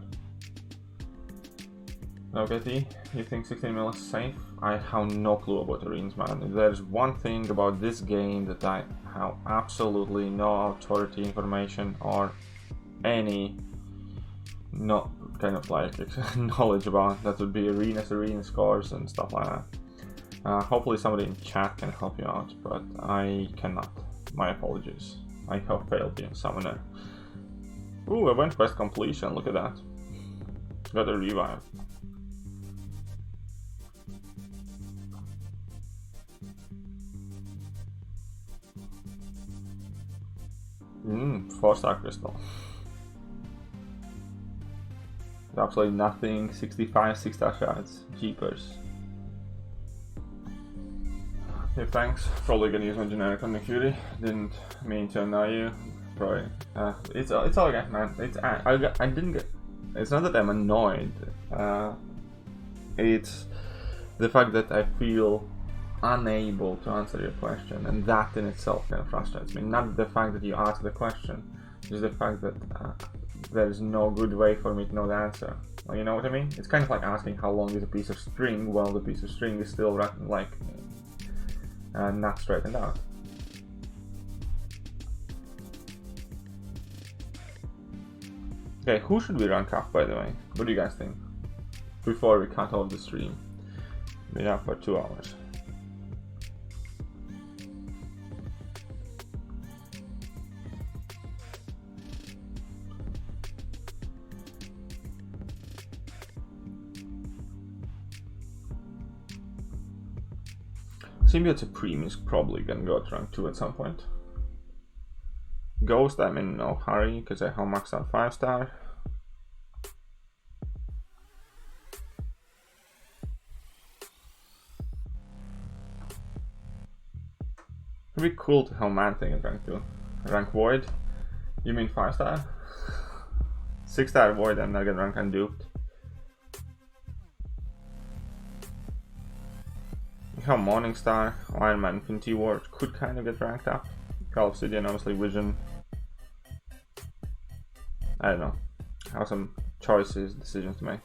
S1: Okay, you think 16 mil is safe? I have no clue about arenas, man. If there's one thing about this game that I have absolutely no authority information or any kind of like knowledge about, that would be arena scores and stuff like that. Hopefully somebody in chat can help you out, but I cannot. My apologies. I have failed you, Summoner. Ooh, event quest completion, look at that. Got a revive. Four star crystal. Absolutely nothing, 65 6-star shards, jeepers. Yeah, thanks. Probably gonna use my generic on Nick Fury. Didn't mean to annoy you. Probably. It's all good, man. I didn't get. It's not that I'm annoyed. It's the fact that I feel unable to answer your question, and that in itself kind of frustrates me. Not the fact that you asked the question, just the fact that there is no good way for me to know the answer. Well, you know what I mean? It's kind of like asking how long is a piece of string while the piece of string is still like not straightened out. Okay, who should we rank up, by the way? What do you guys think? Before we cut off the stream. Been up for 2 hours. Symbiote Supreme is probably gonna go to rank 2 at some point. Ghost, I'm in no hurry because I have maxed out 5-star. It'd be cool to have Man-Thing at rank 2. Rank Void? You mean 5-star? 6-star Void and I get rank unduped. You have Morningstar, Iron Man, Infinity War could kind of get ranked up. Call Obsidian, obviously Vision. I don't know. I have some decisions to make.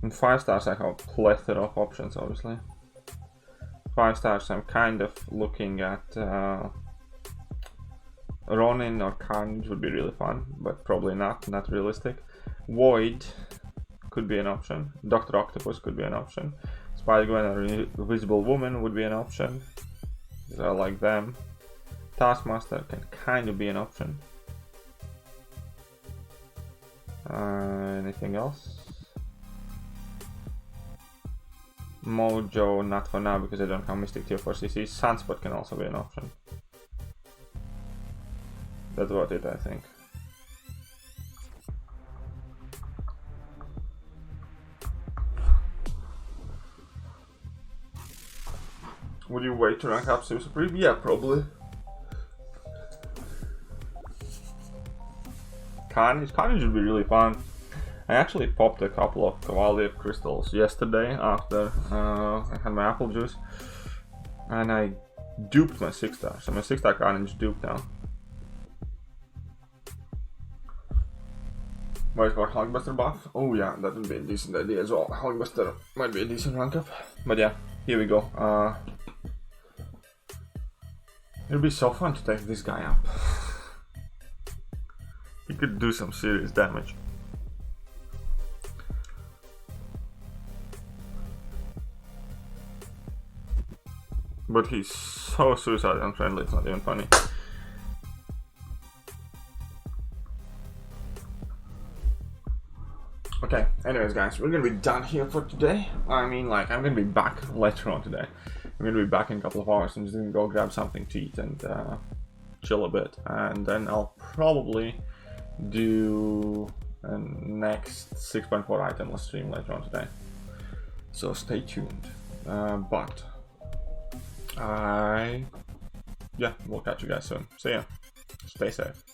S1: In 5 stars I have a plethora of options, obviously. 5 stars I'm kind of looking at Ronin or Carnage would be really fun, but probably not realistic. Void could be an option. Dr. Octopus could be an option. Spider-Gwen or Invisible Woman would be an option. I like them. Taskmaster can kind of be an option. Anything else? Mojo, not for now because I don't have Mystic Tier 4 CC. Sunspot can also be an option. That's about it, I think. Would you wait to rank up Sim Supreme? Yeah, probably. Carnage would be really fun. I actually popped a couple of Cavalier crystals yesterday after I had my apple juice, and I duped my 6-star. So my 6-star Carnage duped now. Wait for Hulkbuster buff? Oh yeah, that would be a decent idea as well. Hulkbuster might be a decent rank up. But yeah, here we go. It'll be so fun to take this guy up. He could do some serious damage. but he's so suicide unfriendly, it's not even funny. Okay, anyways guys, we're gonna be done here for today. I mean, like, I'm gonna be back later on today. I'm gonna be back in a couple of hours. I'm just gonna go grab something to eat and chill a bit. And then I'll probably do a next 6.4 itemless stream later on today. So stay tuned. Yeah, we'll catch you guys soon. See ya. Stay safe.